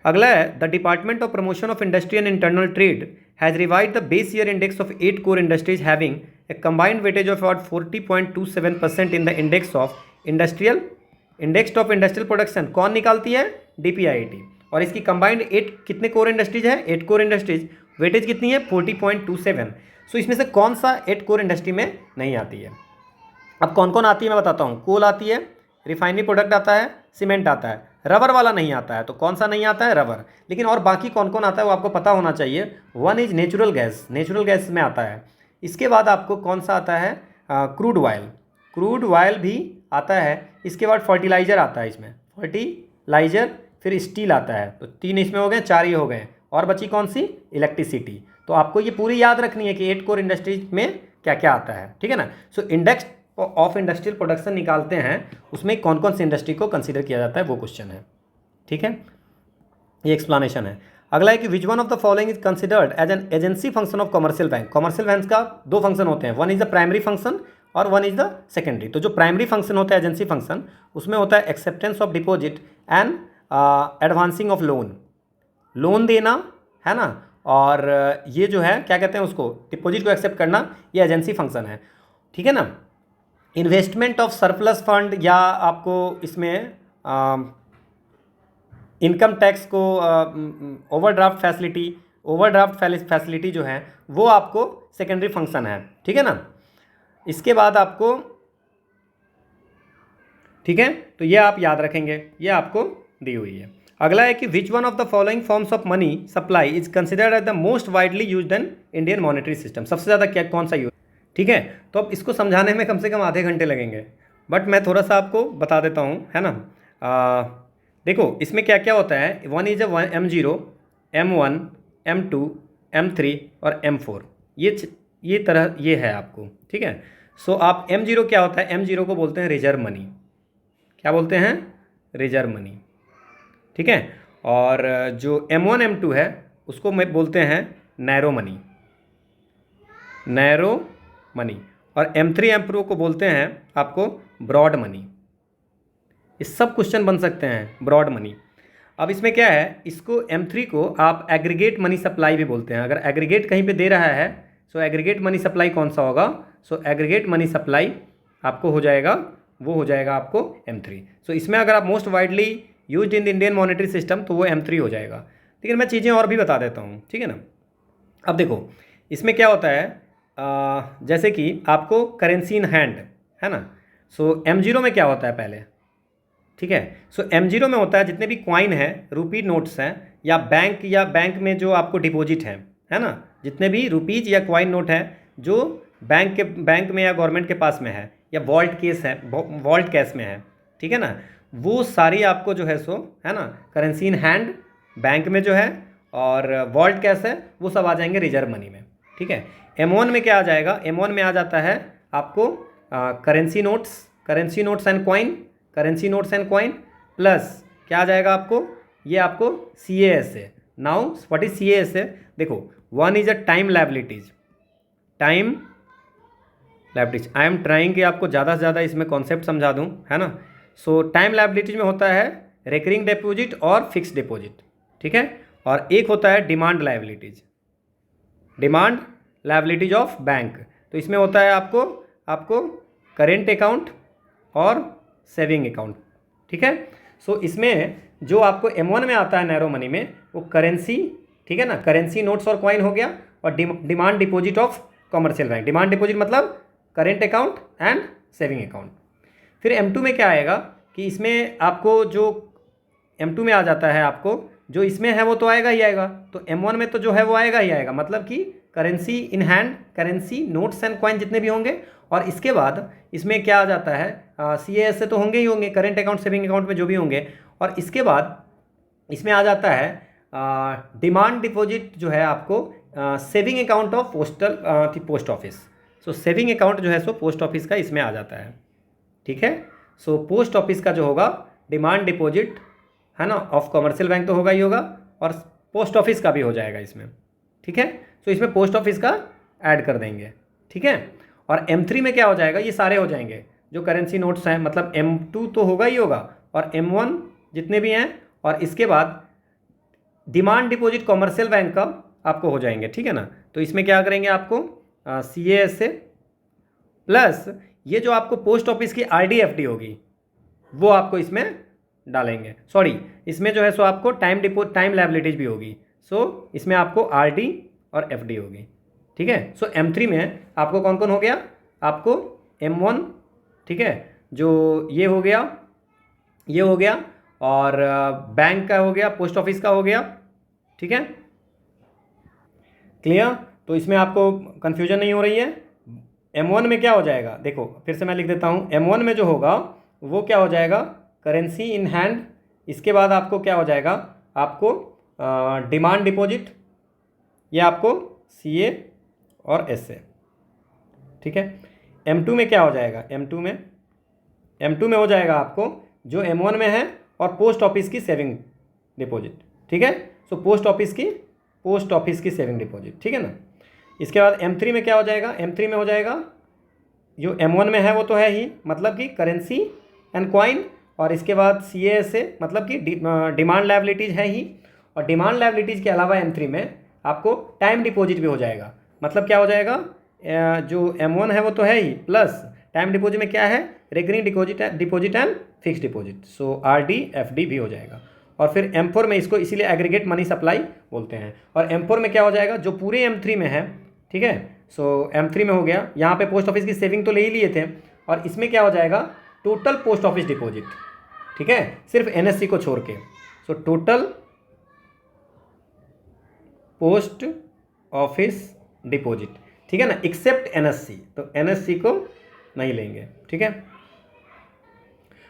Speaker 1: अगला है the department of promotion of industry and internal trade has revised the base year index of 8 core industries having a combined weightage of about 40.27% in the index of industrial production. कौन निकालती है? DPIIT। और इसकी कंबाइंड 8 कितने कोर इंडस्ट्रीज है? 8 कोर इंडस्ट्रीज, वेटेज कितनी है? 40.27। सो इसमें से कौन सा 8 कोर इंडस्ट्री में नहीं आती है? अब कौन कौन आती है मैं बताता हूँ। कोल आती है, रिफाइनरी प्रोडक्ट आता है, सीमेंट आता है, रबर वाला नहीं आता है। तो कौन सा नहीं आता है? रबर। लेकिन और बाकी कौन कौन आता है वो आपको पता होना चाहिए। One is natural gas, natural gas में आता है। इसके बाद आपको कौन सा आता है? क्रूड ऑयल, क्रूड ऑयल भी आता है। इसके बाद फर्टिलाइज़र आता है, इसमें फर्टिलाइज़र, फिर स्टील आता है। तो 3 इसमें हो गए, 4 ये हो गए, और बची कौन सी? इलेक्ट्रिसिटी। तो आपको ये पूरी याद रखनी है कि 8 कोर इंडस्ट्रीज में क्या क्या आता है, ठीक है ना। So index of industrial production निकालते हैं, उसमें कौन कौन सी इंडस्ट्री को कंसीडर किया जाता है वो क्वेश्चन है, ठीक है। ये एक्सप्लेनेशन है। अगला है कि which one of the following is considered as an agency function of commercial bank. Commercial bank का 2 फंक्शन होते हैं, one is the primary function और वन इज द सेकेंडरी। तो जो प्राइमरी फंक्शन होता है एजेंसी फंक्शन, उसमें होता है acceptance of deposit and advancing of loan, loan देना, है ना। और ये जो है क्या कहते हैं उसको, डिपॉजिट को एक्सेप्ट करना, ये एजेंसी फंक्शन है, ठीक है ना। इन्वेस्टमेंट ऑफ सरप्लस फंड, या आपको इसमें इनकम टैक्स को ओवरड्राफ्ट फैसिलिटी, ओवरड्राफ्ट फैसिलिटी जो है वो आपको सेकेंडरी फंक्शन है, ठीक है ना। इसके बाद आपको, ठीक है, तो ये आप याद रखेंगे, ये आपको दी हुई है। अगला है कि which one of the following forms of money supply is considered as the most widely used in Indian monetary system. सबसे ज़्यादा क्या कौन सा यूज, ठीक है। तो अब इसको समझाने में कम से कम आधे घंटे लगेंगे, बट मैं थोड़ा सा आपको बता देता हूँ, है ना। देखो इसमें क्या क्या होता है। One is M0, M1, M2, M3 और M4, ये तरह ये है आपको, ठीक है। सो आप M0 क्या होता है? M0 को बोलते हैं रिजर्व मनी। क्या बोलते हैं? रिजर्व मनी, ठीक है। और जो M1, M2 है उसको मैं बोलते हैं नैरो मनी, नैरो मनी। और M3, M4 को बोलते हैं आपको ब्रॉड मनी। ये सब क्वेश्चन बन सकते हैं, ब्रॉड मनी। अब इसमें क्या है, इसको M3 को आप एग्रीगेट मनी सप्लाई भी बोलते हैं। अगर एग्रीगेट कहीं पे दे रहा है, सो एग्रीगेट मनी सप्लाई कौन सा होगा? सो एग्रीगेट मनी सप्लाई आपको हो जाएगा, वो हो जाएगा आपको M3। सो इसमें अगर आप most widely used in the Indian monetary system, तो वो M3 हो जाएगा। लेकिन मैं चीज़ें और भी बता देता हूँ, ठीक है ना। अब देखो इसमें क्या होता है, जैसे कि आपको करेंसी इन हैंड, है ना। सो M0 में क्या होता है पहले, ठीक है। सो M0 में होता है जितने भी क्वाइन हैं, रुपी नोट्स हैं, या बैंक में जो आपको डिपॉजिट है ना, जितने भी रुपीज़ या क्वाइन नोट हैं जो बैंक में या गवर्नमेंट के पास में है, या वॉल्ट कैश में है, ठीक है ना, वो सारी आपको जो है सो, है ना, करेंसी इन हैंड बैंक में जो है, और वॉल्ट कैश है, वो सब आ जाएंगे रिजर्व मनी में, ठीक है। M1 में क्या आ जाएगा? M1 में आ जाता है आपको currency notes and coin, currency notes and coin, plus क्या आ जाएगा आपको? ये आपको CAS है। नाउ व्हाट इज CAS है? देखो one is a time liabilities, time liabilities. I am trying कि आपको ज़्यादा से ज़्यादा इसमें कॉन्सेप्ट समझा दूँ, है ना। सो टाइम लायबिलिटीज में होता है रिकरिंग डिपॉजिट और फिक्स डिपॉजिट, ठीक है। और एक होता है डिमांड लायबिलिटीज ऑफ बैंक। तो इसमें होता है आपको करेंट अकाउंट और सेविंग अकाउंट, ठीक है। सो इसमें जो आपको M1 में आता है नैरो मनी में, वो करेंसी, ठीक है ना, करेंसी नोट्स और कॉइन हो गया, और demand deposit of commercial bank. Demand deposit मतलब current account and saving account. फिर M2 में क्या आएगा कि इसमें आपको जो M2 में आ जाता है, आपको जो इसमें है वो तो आएगा ही आएगा, तो M1 में तो जो है वो आएगा ही आएगा, मतलब कि currency in hand, currency notes and coin जितने भी होंगे। और इसके बाद इसमें क्या आ जाता है, CAS से तो होंगे ही होंगे, करेंट अकाउंट सेविंग अकाउंट में जो भी होंगे। और इसके बाद इसमें आ जाता है डिमांड डिपॉजिट जो है आपको saving account of post office. So saving account जो है सो पोस्ट ऑफिस का इसमें आ जाता है, ठीक है। सो पोस्ट ऑफिस का जो होगा डिमांड डिपॉजिट, है ना, ऑफ कमर्शियल बैंक तो होगा ही होगा, और पोस्ट ऑफिस का भी हो जाएगा इसमें, ठीक है। सो इसमें पोस्ट ऑफिस का ऐड कर देंगे, ठीक है। और M3 में क्या हो जाएगा, ये सारे हो जाएंगे जो करेंसी नोट्स हैं, मतलब M2 तो होगा ही होगा, और M1 जितने भी हैं, और इसके बाद डिमांड डिपॉजिट कमर्शियल बैंक का आपको हो जाएंगे, ठीक है ना। तो इसमें क्या करेंगे आपको CAS से, प्लस ये जो आपको पोस्ट ऑफिस की RD FD होगी वो आपको इसमें डालेंगे। सॉरी, इसमें जो है सो आपको टाइम लायबिलिटीज भी होगी, सो इसमें आपको RD और FD होगी, ठीक है। सो M3 में आपको कौन कौन हो गया? आपको M1, ठीक है, जो ये हो गया, और बैंक का हो गया, पोस्ट ऑफिस का हो गया, ठीक है, क्लियर। तो इसमें आपको कन्फ्यूजन नहीं हो रही है। M1 में क्या हो जाएगा, देखो फिर से मैं लिख देता हूँ। M1 में जो होगा वो क्या हो जाएगा, करेंसी इन हैंड। इसके बाद आपको क्या हो जाएगा, आपको डिमांड डिपॉजिट, ये आपको CA और SA, ठीक है। M2 में क्या हो जाएगा, M2 में हो जाएगा आपको जो M1 में है, और पोस्ट ऑफिस की सेविंग डिपॉजिट, ठीक है। सो पोस्ट ऑफिस की सेविंग डिपॉजिट, ठीक है ना। इसके बाद M3 में क्या हो जाएगा, M3 में हो जाएगा जो M1 में है वो तो है ही, मतलब कि करेंसी एंड क्वाइन, और इसके बाद CA मतलब कि डिमांड लायबिलिटीज़ है ही, और डिमांड लायबिलिटीज़ के अलावा M3 में आपको टाइम डिपॉजिट भी हो जाएगा। मतलब क्या हो जाएगा, जो M1 है वो तो है ही, प्लस टाइम डिपॉजिट में क्या है, recurring deposit and fix deposit, so RD FD भी हो जाएगा। और फिर M4 में इसको इसीलिए एग्रीगेट मनी सप्लाई बोलते हैं। और M4 में क्या हो जाएगा, जो पूरे M3 में है, ठीक है। सो M3 में हो गया, यहाँ पे पोस्ट ऑफिस की सेविंग तो ले ही लिए थे, और इसमें क्या हो जाएगा, टोटल पोस्ट ऑफिस डिपॉजिट, ठीक है, सिर्फ NSC को छोड़ के। So total post office deposit, ठीक है ना, एक्सेप्ट NSC, तो NSC को नहीं लेंगे, ठीक है,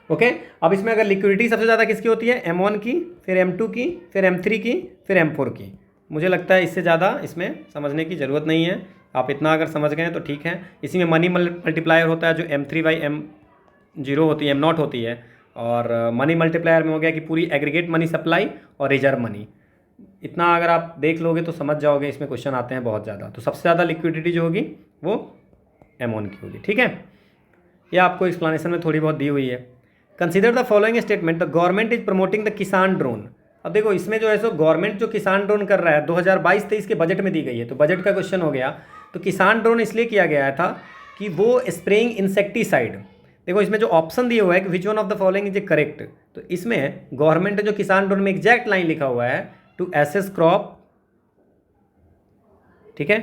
Speaker 1: ओके। अब इसमें अगर लिक्विडिटी सबसे ज़्यादा किसकी होती है, M1 की, फिर M2 की, फिर M3 की, फिर M4 की। मुझे लगता है इससे ज़्यादा इसमें समझने की ज़रूरत नहीं है, आप इतना अगर समझ गए तो ठीक है। इसी में मनी मल्टीप्लायर होता है जो M3/M0 होती है, M0 होती है, और मनी मल्टीप्लायर में हो गया कि पूरी एग्रीगेट मनी सप्लाई और रिजर्व मनी। इतना अगर आप देख लोगे तो समझ जाओगे, इसमें क्वेश्चन आते हैं बहुत ज़्यादा। तो सबसे ज़्यादा लिक्विडिटी जो होगी वो M1 की होगी, ठीक है। ये आपको एक्सप्लेनेशन में थोड़ी बहुत दी हुई है। Consider the following statement, the government is promoting the किसान ड्रोन। अब देखो इसमें जो है सो गवर्नमेंट जो किसान ड्रोन कर रहा है 2022-23 के बजट में दी गई है, तो बजट का क्वेश्चन हो गया। तो किसान ड्रोन इसलिए किया गया था कि वो स्प्रेइंग इंसेक्टिसाइड, देखो इसमें जो ऑप्शन दिया हुआ है कि which one of the following is A correct, तो इसमें गवर्नमेंट जो किसान ड्रोन में एग्जैक्ट लाइन लिखा हुआ है टू एसेस क्रॉप, ठीक है,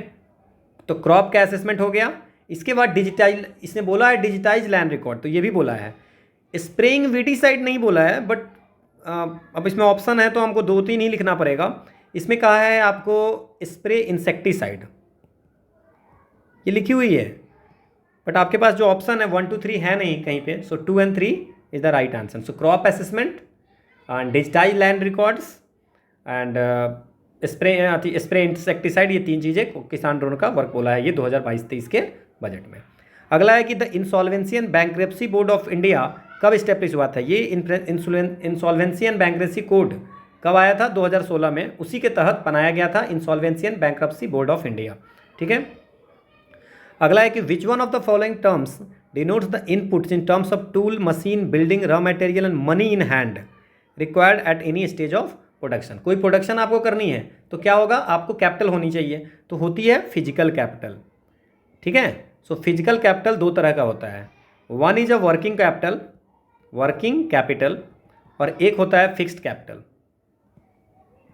Speaker 1: तो क्रॉप का असेसमेंट हो गया। इसके बाद डिजिटाइज, इसने बोला है डिजिटाइज लैंड रिकॉर्ड, तो ये भी बोला है। स्प्रेइंग वीडिसाइड नहीं बोला है, बट अब इसमें ऑप्शन है तो हमको 2-3 ही लिखना पड़ेगा। इसमें कहा है आपको स्प्रे इंसेक्टिसाइड, ये लिखी हुई है, बट आपके पास जो ऑप्शन है 1 2 3 है नहीं कहीं पे, सो 2 and 3 is the right answer. So crop assessment and digitise land records and spray insecticide, ये 3 चीज़ें किसान ड्रोन का वर्क बोला है ये 2022-23 के बजट में। अगला है कि the insolvency and bankruptcy board of India कब इस्टेब्लिश हुआ था। ये इंसॉल्वेंसी एंड बैंक्रप्सी कोड कब आया था, 2016 में, उसी के तहत बनाया गया था insolvency and bankruptcy board of India, ठीक है। अगला है कि which one of the following terms denotes the inputs in terms of tool, machine, building, raw material and money in hand required at any stage of production. कोई प्रोडक्शन आपको करनी है तो क्या होगा, आपको कैपिटल होनी चाहिए, तो होती है फिजिकल कैपिटल, ठीक है। सो फिजिकल कैपिटल 2 तरह का होता है, one is a working capital और एक होता है फिक्स्ड कैपिटल,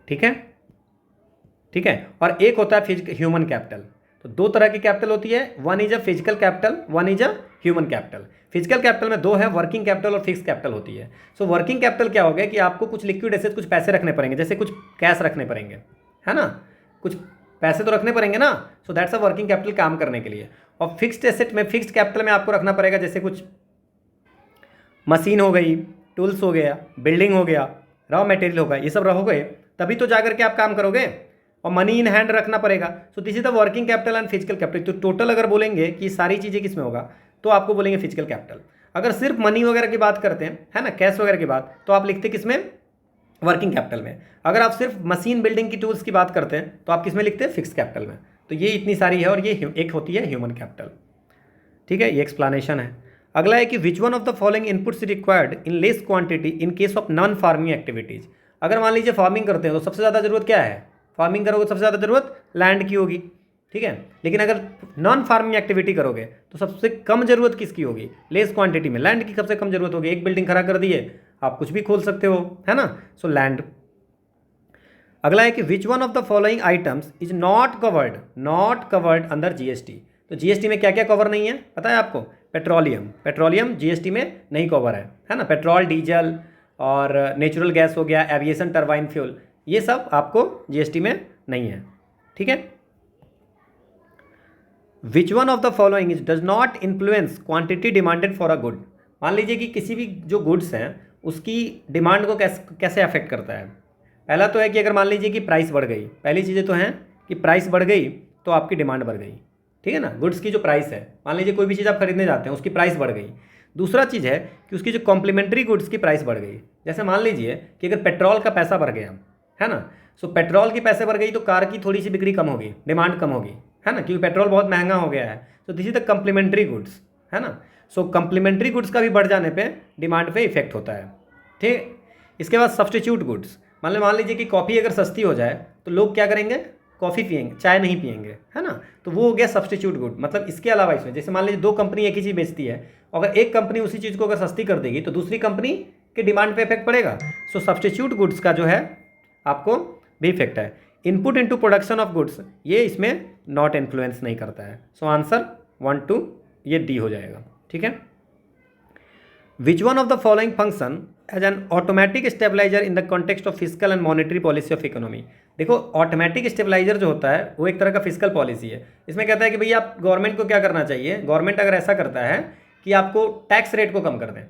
Speaker 1: ठीक है, और एक होता है ह्यूमन कैपिटल। तो 2 तरह की कैपिटल होती है, one is a physical capital, one is a human capital. Physical capital में 2 है, वर्किंग कैपिटल और फिक्स्ड कैपिटल होती है। सो वर्किंग कैपिटल क्या हो गया कि आपको कुछ लिक्विड एसेट, कुछ पैसे रखने पड़ेंगे, जैसे कुछ कैश रखने पड़ेंगे, है ना, कुछ पैसे तो रखने पड़ेंगे ना, सो दैट्स अ वर्किंग कैपिटल काम करने के लिए। और फिक्स्ड एसेट में, फिक्स्ड कैपिटल में आपको रखना पड़ेगा जैसे कुछ मशीन हो गई, टूल्स हो गया, बिल्डिंग हो गया, रॉ मटेरियल होगा, ये सब रहोगे तभी तो जाकर के आप काम करोगे, और मनी इन हैंड रखना पड़ेगा। सो this is the working capital and physical capital. तो टोटल अगर बोलेंगे कि सारी चीज़ें किस में होगा, तो आपको बोलेंगे फिजिकल कैपिटल। अगर सिर्फ मनी वगैरह की बात करते हैं, है ना, कैश वगैरह की बात, तो आप लिखते किस में, वर्किंग कैपिटल में। अगर आप सिर्फ मशीन, बिल्डिंग की टूल्स की बात करते हैं तो आप किस में लिखते हैं, फिक्स्ड कैपिटल में। तो ये इतनी सारी है, और ये एक होती है ह्यूमन कैपिटल, ठीक है, ये एक्सप्लेनेशन है। अगला है कि which one of the following inputs required in less quantity in case of non farming activities. अगर मान लीजिए फार्मिंग करते हैं तो सबसे ज़्यादा जरूरत क्या है, फार्मिंग करोगे सबसे ज़्यादा जरूरत लैंड की होगी, ठीक है। लेकिन अगर नॉन फार्मिंग एक्टिविटी करोगे तो सबसे कम जरूरत किसकी होगी, लेस क्वांटिटी में लैंड की सबसे कम जरूरत होगी। एक बिल्डिंग खड़ा कर दिए, आप कुछ भी खोल सकते हो, है ना, सो लैंड। अगला है कि which one of the following items is not covered under GST। तो GST में क्या क्या कवर नहीं है पता है आपको, पेट्रोलियम GST में नहीं कवर है ना, पेट्रोल, डीजल, और नेचुरल गैस हो गया, एविएशन टरबाइन फ्यूल, ये सब आपको जीएसटी में नहीं है। ठीक है। Which one of the following is does not influence quantity demanded for a good. मान लीजिए कि किसी भी जो गुड्स हैं उसकी डिमांड को कैसे अफेक्ट करता है। पहला तो है कि अगर मान लीजिए कि प्राइस बढ़ गई, पहली चीज़ें तो हैं कि प्राइस बढ़ गई तो आपकी डिमांड बढ़ गई। ठीक है ना, गुड्स की जो प्राइस है, मान लीजिए कोई भी चीज़ आप खरीदने जाते हैं उसकी प्राइस बढ़ गई। दूसरा चीज़ है कि उसकी जो कॉम्प्लीमेंट्री गुड्स की प्राइस बढ़ गई। जैसे मान लीजिए कि अगर पेट्रोल का पैसा बढ़ गया है ना, सो पेट्रोल की पैसे बढ़ गई तो कार की थोड़ी सी बिक्री कम होगी, डिमांड कम होगी, है ना, क्योंकि पेट्रोल बहुत महंगा हो गया है। तो this is the complementary goods, है ना। सो कम्प्लीमेंट्री गुड्स का भी बढ़ जाने पे डिमांड पे इफेक्ट होता है। ठीक। इसके बाद सब्स्टिट्यूट गुड्स, मान लीजिए कि कॉफ़ी अगर सस्ती हो जाए तो लोग क्या करेंगे, कॉफ़ी पियेंगे, चाय नहीं पियेंगे, है ना। तो वो हो गया सब्स्टिट्यूट गुड। मतलब इसके अलावा इसमें जैसे मान लीजिए दो कंपनी एक ही चीज़ बेचती है, अगर एक कंपनी उसी चीज़ को अगर सस्ती कर देगी तो दूसरी कंपनी के डिमांड पे इफेक्ट पड़ेगा। सो सब्स्टिट्यूट गुड्स का जो है आपको भी इफेक्ट है। Input into production of goods, ये इसमें नॉट इन्फ्लुएंस नहीं करता है। सो आंसर 1 2 ये डी हो जाएगा। ठीक है। Which one of the following function as an automatic stabiliser in the context of physical and monetary policy of economy. देखो ऑटोमेटिक स्टेबलाइजर जो होता है वो एक तरह का फिजिकल पॉलिसी है। इसमें कहता है कि भैया आप गवर्नमेंट को क्या करना चाहिए, गवर्नमेंट अगर ऐसा करता है कि आपको टैक्स रेट को कम कर दें,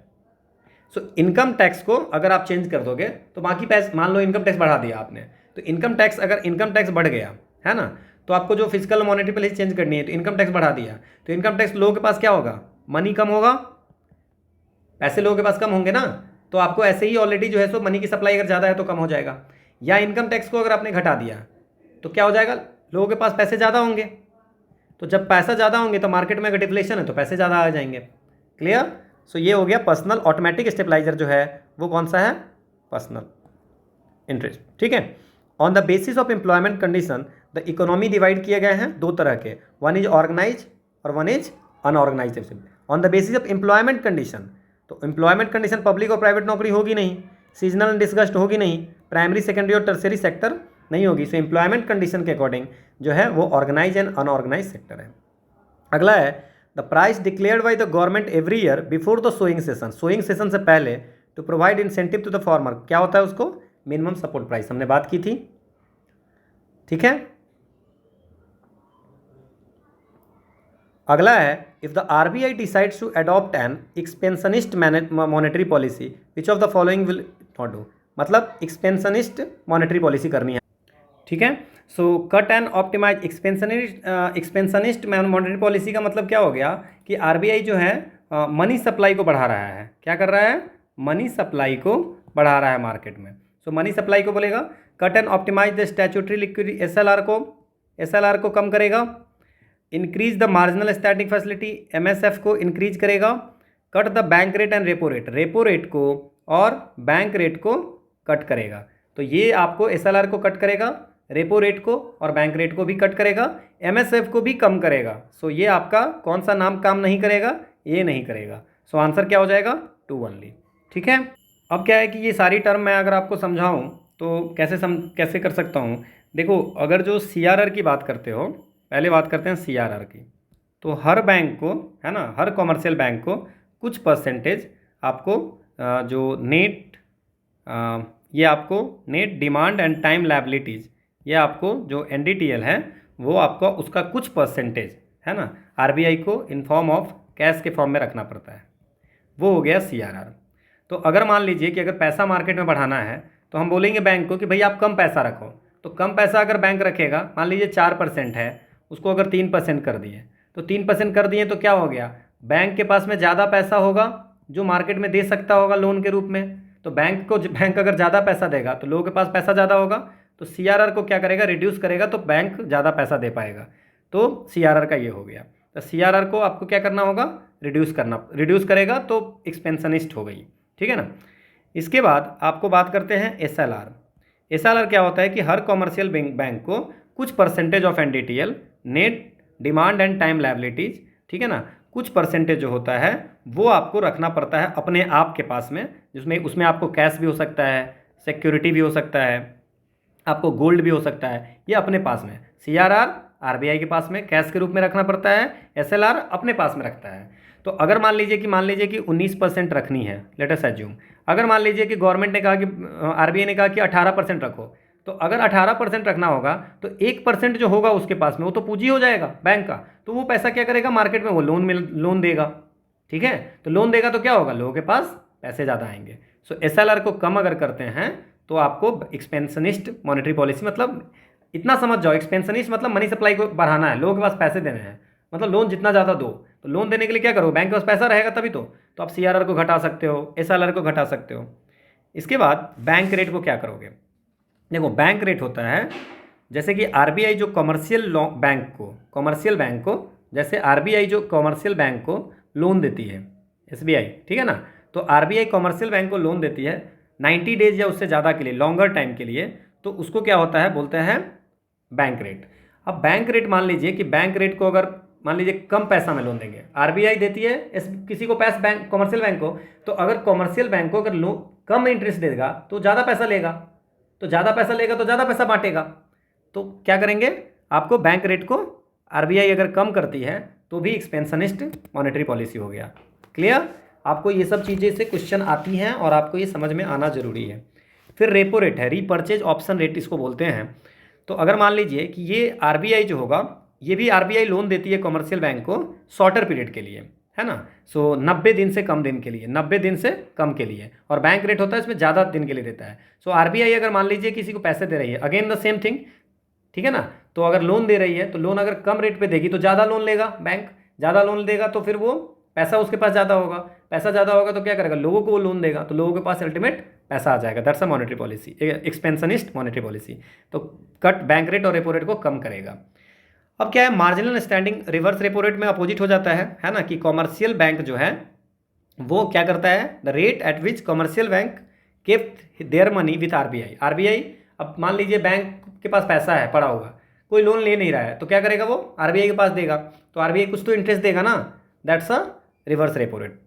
Speaker 1: सो इनकम टैक्स को अगर आप चेंज कर दोगे तो बाकी पैसे, मान लो इनकम टैक्स बढ़ा दिया आपने, तो इनकम टैक्स, अगर इनकम टैक्स बढ़ गया है ना, तो आपको जो फिजिकल मॉनेटरी पॉलिसी चेंज करनी है तो इनकम टैक्स बढ़ा दिया, तो इनकम टैक्स लोगों के पास क्या होगा, मनी कम होगा, पैसे लोगों के पास कम होंगे ना। तो आपको ऐसे ही ऑलरेडी जो है सो मनी की सप्लाई अगर ज़्यादा है तो कम हो जाएगा। या इनकम टैक्स को अगर आपने घटा दिया तो क्या हो जाएगा, लोगों के पास पैसे ज़्यादा होंगे, तो जब पैसा ज़्यादा होंगे तो मार्केट में अगर डिफ्लेशन है तो पैसे ज़्यादा आ जाएंगे। क्लियर। सो ये हो गया पर्सनल ऑटोमेटिक स्टेबलाइजर जो है वो कौन सा है, पर्सनल इंटरेस्ट। ठीक है। On the basis of employment condition the economy divide किए गए हैं दो तरह के, वन इज ऑर्गेनाइज और one is unorganise. On the basis of employment condition, तो एम्प्लॉयमेंट कंडीशन पब्लिक और प्राइवेट नौकरी होगी नहीं, सीजनल एंड डिस्गस्ट होगी नहीं, प्राइमरी सेकेंडरी और टर्सरी सेक्टर नहीं होगी। सो एम्प्लॉयमेंट कंडीशन के अकॉर्डिंग जो है वो ऑर्गेनाइज एंड अनऑर्गेनाइज सेक्टर है। अगला है the price declared by the government every year before the sowing session, sowing session से पहले to provide incentive to the farmer, क्या होता है उसको, मिनिमम सपोर्ट प्राइस, हमने बात की थी। ठीक है। अगला है if the RBI decides to adopt an expansionist monetary policy which of the following will not do, मतलब एक्सपेंशनिस्ट मॉनेटरी पॉलिसी करनी है। ठीक है। So cut and optimize expansionist monetary policy का मतलब क्या हो गया कि आरबीआई जो है मनी सप्लाई को बढ़ा रहा है। क्या कर रहा है, मनी सप्लाई को बढ़ा रहा है मार्केट में। सो मनी सप्लाई को बोलेगा cut and optimise the statutory liquidity, SLR को कम करेगा, increase the marginal static facility, MSF को इंक्रीज करेगा, cut the bank rate and repo rate को और बैंक रेट को कट करेगा। तो ये आपको एसएलआर को कट करेगा, रेपो रेट को और बैंक रेट को भी कट करेगा, एमएसएफ को भी कम करेगा। सो ये आपका कौन सा नाम काम नहीं करेगा, ये नहीं करेगा। सो आंसर क्या हो जाएगा, 2 ओनली। ठीक है। अब क्या है कि ये सारी टर्म मैं अगर आपको समझाऊं तो कैसे कर सकता हूँ। देखो अगर जो सीआरआर की बात करते हो, पहले बात करते हैं सीआरआर की, तो हर बैंक को, है ना, हर कॉमर्शियल बैंक को कुछ परसेंटेज आपको जो नेट ये आपको net demand and time liabilities, ये आपको जो एनडीटीएल है वो आपको उसका कुछ परसेंटेज, है ना, आरबीआई को इन फॉर्म ऑफ कैश के फॉर्म में रखना पड़ता है। वो हो गया सीआरआर। तो अगर मान लीजिए कि अगर पैसा मार्केट में बढ़ाना है तो हम बोलेंगे बैंक को कि भाई आप कम पैसा रखो। तो कम पैसा अगर बैंक रखेगा, मान लीजिए 4% है, उसको अगर 3% कर दिए, तो 3% कर दिए तो क्या हो गया, बैंक के पास में ज़्यादा पैसा होगा जो मार्केट में दे सकता होगा लोन के रूप में। तो बैंक अगर ज़्यादा पैसा देगा तो लोगों के पास पैसा ज़्यादा होगा, तो सीआरआर को क्या करेगा, रिड्यूस करेगा, तो बैंक ज़्यादा पैसा दे पाएगा। तो सीआरआर का ये हो गया। तो सीआरआर को आपको क्या करना होगा, रिड्यूस करेगा तो एक्सपेंशनिस्ट हो गई। ठीक है ना। इसके बाद आपको बात करते हैं एसएलआर। एसएलआर क्या होता है कि हर कॉमर्शियल बैंक को कुछ percentage of NDTL, net demand and time liabilities, ठीक है ना, कुछ परसेंटेज जो होता है वो आपको रखना पड़ता है अपने आप के पास में, जिसमें उसमें आपको कैश भी हो सकता है, सिक्योरिटी भी हो सकता है, आपको गोल्ड भी हो सकता है, ये अपने पास में। सीआरआर आरबीआई के पास में कैश के रूप में रखना पड़ता है, एसएलआर अपने पास में रखता है। तो अगर मान लीजिए कि 19% रखनी है, लेट अस अज्यूम, अगर मान लीजिए कि गवर्नमेंट ने कहा कि आरबीआई ने कहा कि 18% रखो, तो अगर 18% रखना होगा तो 1% जो होगा उसके पास में वो तो पूंजी हो जाएगा बैंक का, तो वो पैसा क्या करेगा, मार्केट में वो लोन देगा। ठीक है, तो लोन देगा तो क्या होगा, लोगों के पास पैसे ज़्यादा आएंगे। सो एसएलआर को कम अगर करते हैं तो आपको एक्सपेंशनिस्ट मॉनेटरी पॉलिसी, मतलब इतना समझ जाओ, एक्सपेंशनिस्ट मतलब मनी सप्लाई को बढ़ाना है, लोगों के पास पैसे देने हैं, मतलब लोन जितना ज़्यादा दो। तो लोन देने के लिए क्या करो, बैंक के पास पैसा रहेगा तभी तो आप सीआरआर को घटा सकते हो, एसएलआर को घटा सकते हो। इसके बाद बैंक रेट को क्या करोगे, देखो बैंक रेट होता है जैसे कि आरबीआई जो कमर्शियल बैंक को जैसे आरबीआई जो कमर्शियल बैंक को लोन देती है, एसबीआई, ठीक है ना, तो आरबीआई कमर्शियल बैंक को लोन देती है 90 डेज या उससे ज़्यादा के लिए, लॉन्गर टाइम के लिए, तो उसको क्या होता है, बोलते हैं बैंक रेट। अब बैंक रेट मान लीजिए कि बैंक रेट को अगर मान लीजिए कम पैसा में लोन देंगे, आरबीआई देती है किसी को पैसा बैंक कमर्शियल बैंक को, तो अगर कमर्शियल बैंक को अगर लोन कम इंटरेस्ट देगा तो ज़्यादा पैसा लेगा, तो ज़्यादा पैसा लेगा तो ज़्यादा पैसा बांटेगा, तो क्या करेंगे, आपको बैंक रेट को आरबीआई अगर कम करती है तो भी एक्सपेंशनिस्ट मॉनेटरी पॉलिसी हो गया। क्लियर, आपको ये सब चीज़ें से क्वेश्चन आती हैं और आपको ये समझ में आना जरूरी है। फिर रेपो रेट है, रीपर्चेज ऑप्शन रेट इसको बोलते हैं। तो अगर मान लीजिए कि ये आरबीआई जो होगा, ये भी आरबीआई लोन देती है कमर्शियल बैंक को शॉर्टर पीरियड के लिए, है ना, सो 90 दिन से कम दिन के लिए, 90 दिन से कम के लिए, और बैंक रेट होता है इसमें ज़्यादा दिन के लिए देता है। सो आरबीआई अगर मान लीजिए किसी को पैसे दे रही है, अगेन द सेम थिंग, ठीक है ना, तो अगर लोन दे रही है तो लोन अगर कम रेट पे देगी तो ज़्यादा लोन लेगा बैंक, ज़्यादा लोन देगा तो फिर वो पैसा उसके पास ज़्यादा होगा, पैसा ज़्यादा होगा तो क्या करेगा, लोगों को वो लोन देगा, तो लोगों के पास अल्टीमेट पैसा आ जाएगा। That's a monetary policy, expansionist monetary policy. तो कट बैंक रेट और रेपो रेट को कम करेगा। अब क्या है, marginal standing reverse repo rate में अपोजिट हो जाता है ना, कि कॉमर्शियल बैंक जो है वो क्या करता है, the rate at which commercial bank kept their money with RBI. RBI, अब मान लीजिए बैंक के पास पैसा है पड़ा हुआ, कोई लोन ले नहीं रहा है, तो क्या करेगा, वो आरबीआई के पास देगा, तो आरबीआई कुछ तो इंटरेस्ट देगा ना, that's a reverse repo rate.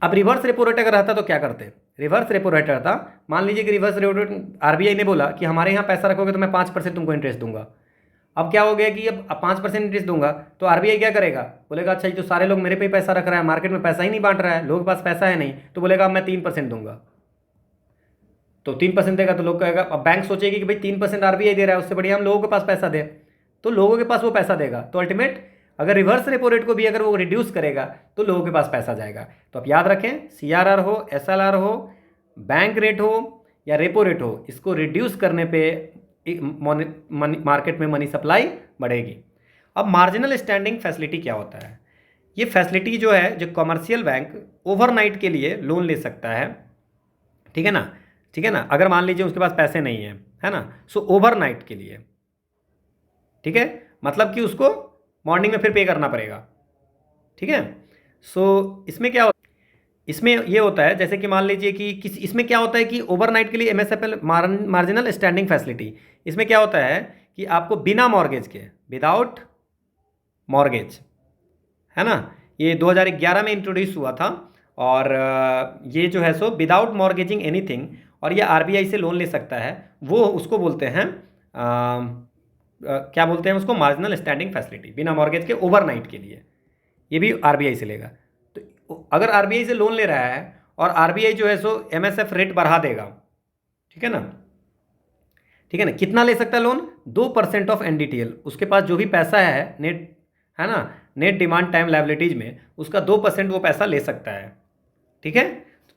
Speaker 1: अब रिवर्स रेपो रेट अगर रहता तो क्या करते, रिवर्स रेपो रेट रहता, मान लीजिए कि रिवर्स रेपो रेट आरबीआई ने बोला कि हमारे यहाँ पैसा रखोगे तो मैं 5% तुमको इंटरेस्ट दूंगा। अब क्या हो गया कि अब 5% इंटरेस्ट दूंगा, तो आरबीआई क्या करेगा, बोलेगा अच्छा ये तो सारे लोग मेरे पे ही पैसा रख रहा है, मार्केट में पैसा ही नहीं बांट रहा है, लोगों के पास पैसा है नहीं, तो बोलेगा अब मैं 3% दूंगा। तो 3% देगा तो लोग कहेगा, अब बैंक सोचेगी कि भाई 3% आरबीआई दे रहा है, उससे बढ़िया हम लोगों के पास पैसा दे, तो लोगों के पास वो पैसा देगा। तो अल्टीमेट अगर रिवर्स रेपो रेट को भी अगर वो रिड्यूस करेगा तो लोगों के पास पैसा जाएगा। तो आप याद रखें, सीआरआर हो, एसएलआर हो, बैंक रेट हो या रेपो रेट हो, इसको रिड्यूस करने पे मार्केट में मनी सप्लाई बढ़ेगी। अब मार्जिनल स्टैंडिंग फैसिलिटी क्या होता है, ये फैसिलिटी जो है, जो कमर्शियल बैंक ओवरनाइट के लिए लोन ले सकता है, ठीक है ना, ठीक है ना, अगर मान लीजिए उसके पास पैसे नहीं है ना, सो ओवरनाइट के लिए, ठीक है, मतलब कि उसको मॉर्निंग में फिर पे करना पड़ेगा, ठीक है। सो इसमें क्या होता है, इसमें ये होता है जैसे कि मान लीजिए कि इसमें क्या होता है कि ओवरनाइट के लिए एमएसएफएल मार्जिनल स्टैंडिंग फैसिलिटी, इसमें क्या होता है कि आपको बिना मॉर्गेज के, विदाउट मॉर्गेज, है ना, ये 2011 में इंट्रोड्यूस हुआ था, और ये जो है सो विदाउट मॉर्गेजिंग एनीथिंग, और ये आरबीआई से लोन ले सकता है, वो उसको बोलते हैं क्या बोलते हैं उसको, मार्जिनल स्टैंडिंग फैसिलिटी, बिना मॉर्गेज के ओवरनाइट के लिए, ये भी आरबीआई से लेगा। तो अगर आरबीआई से लोन ले रहा है और आरबीआई जो है सो एमएसएफ रेट बढ़ा देगा, ठीक है ना, ठीक है ना, कितना ले सकता है लोन, 2% ऑफ एनडीटीएल, उसके पास जो भी पैसा है नेट, है ना, नेट डिमांड टाइम लायबिलिटीज में, उसका 2% वो पैसा ले सकता है, ठीक है,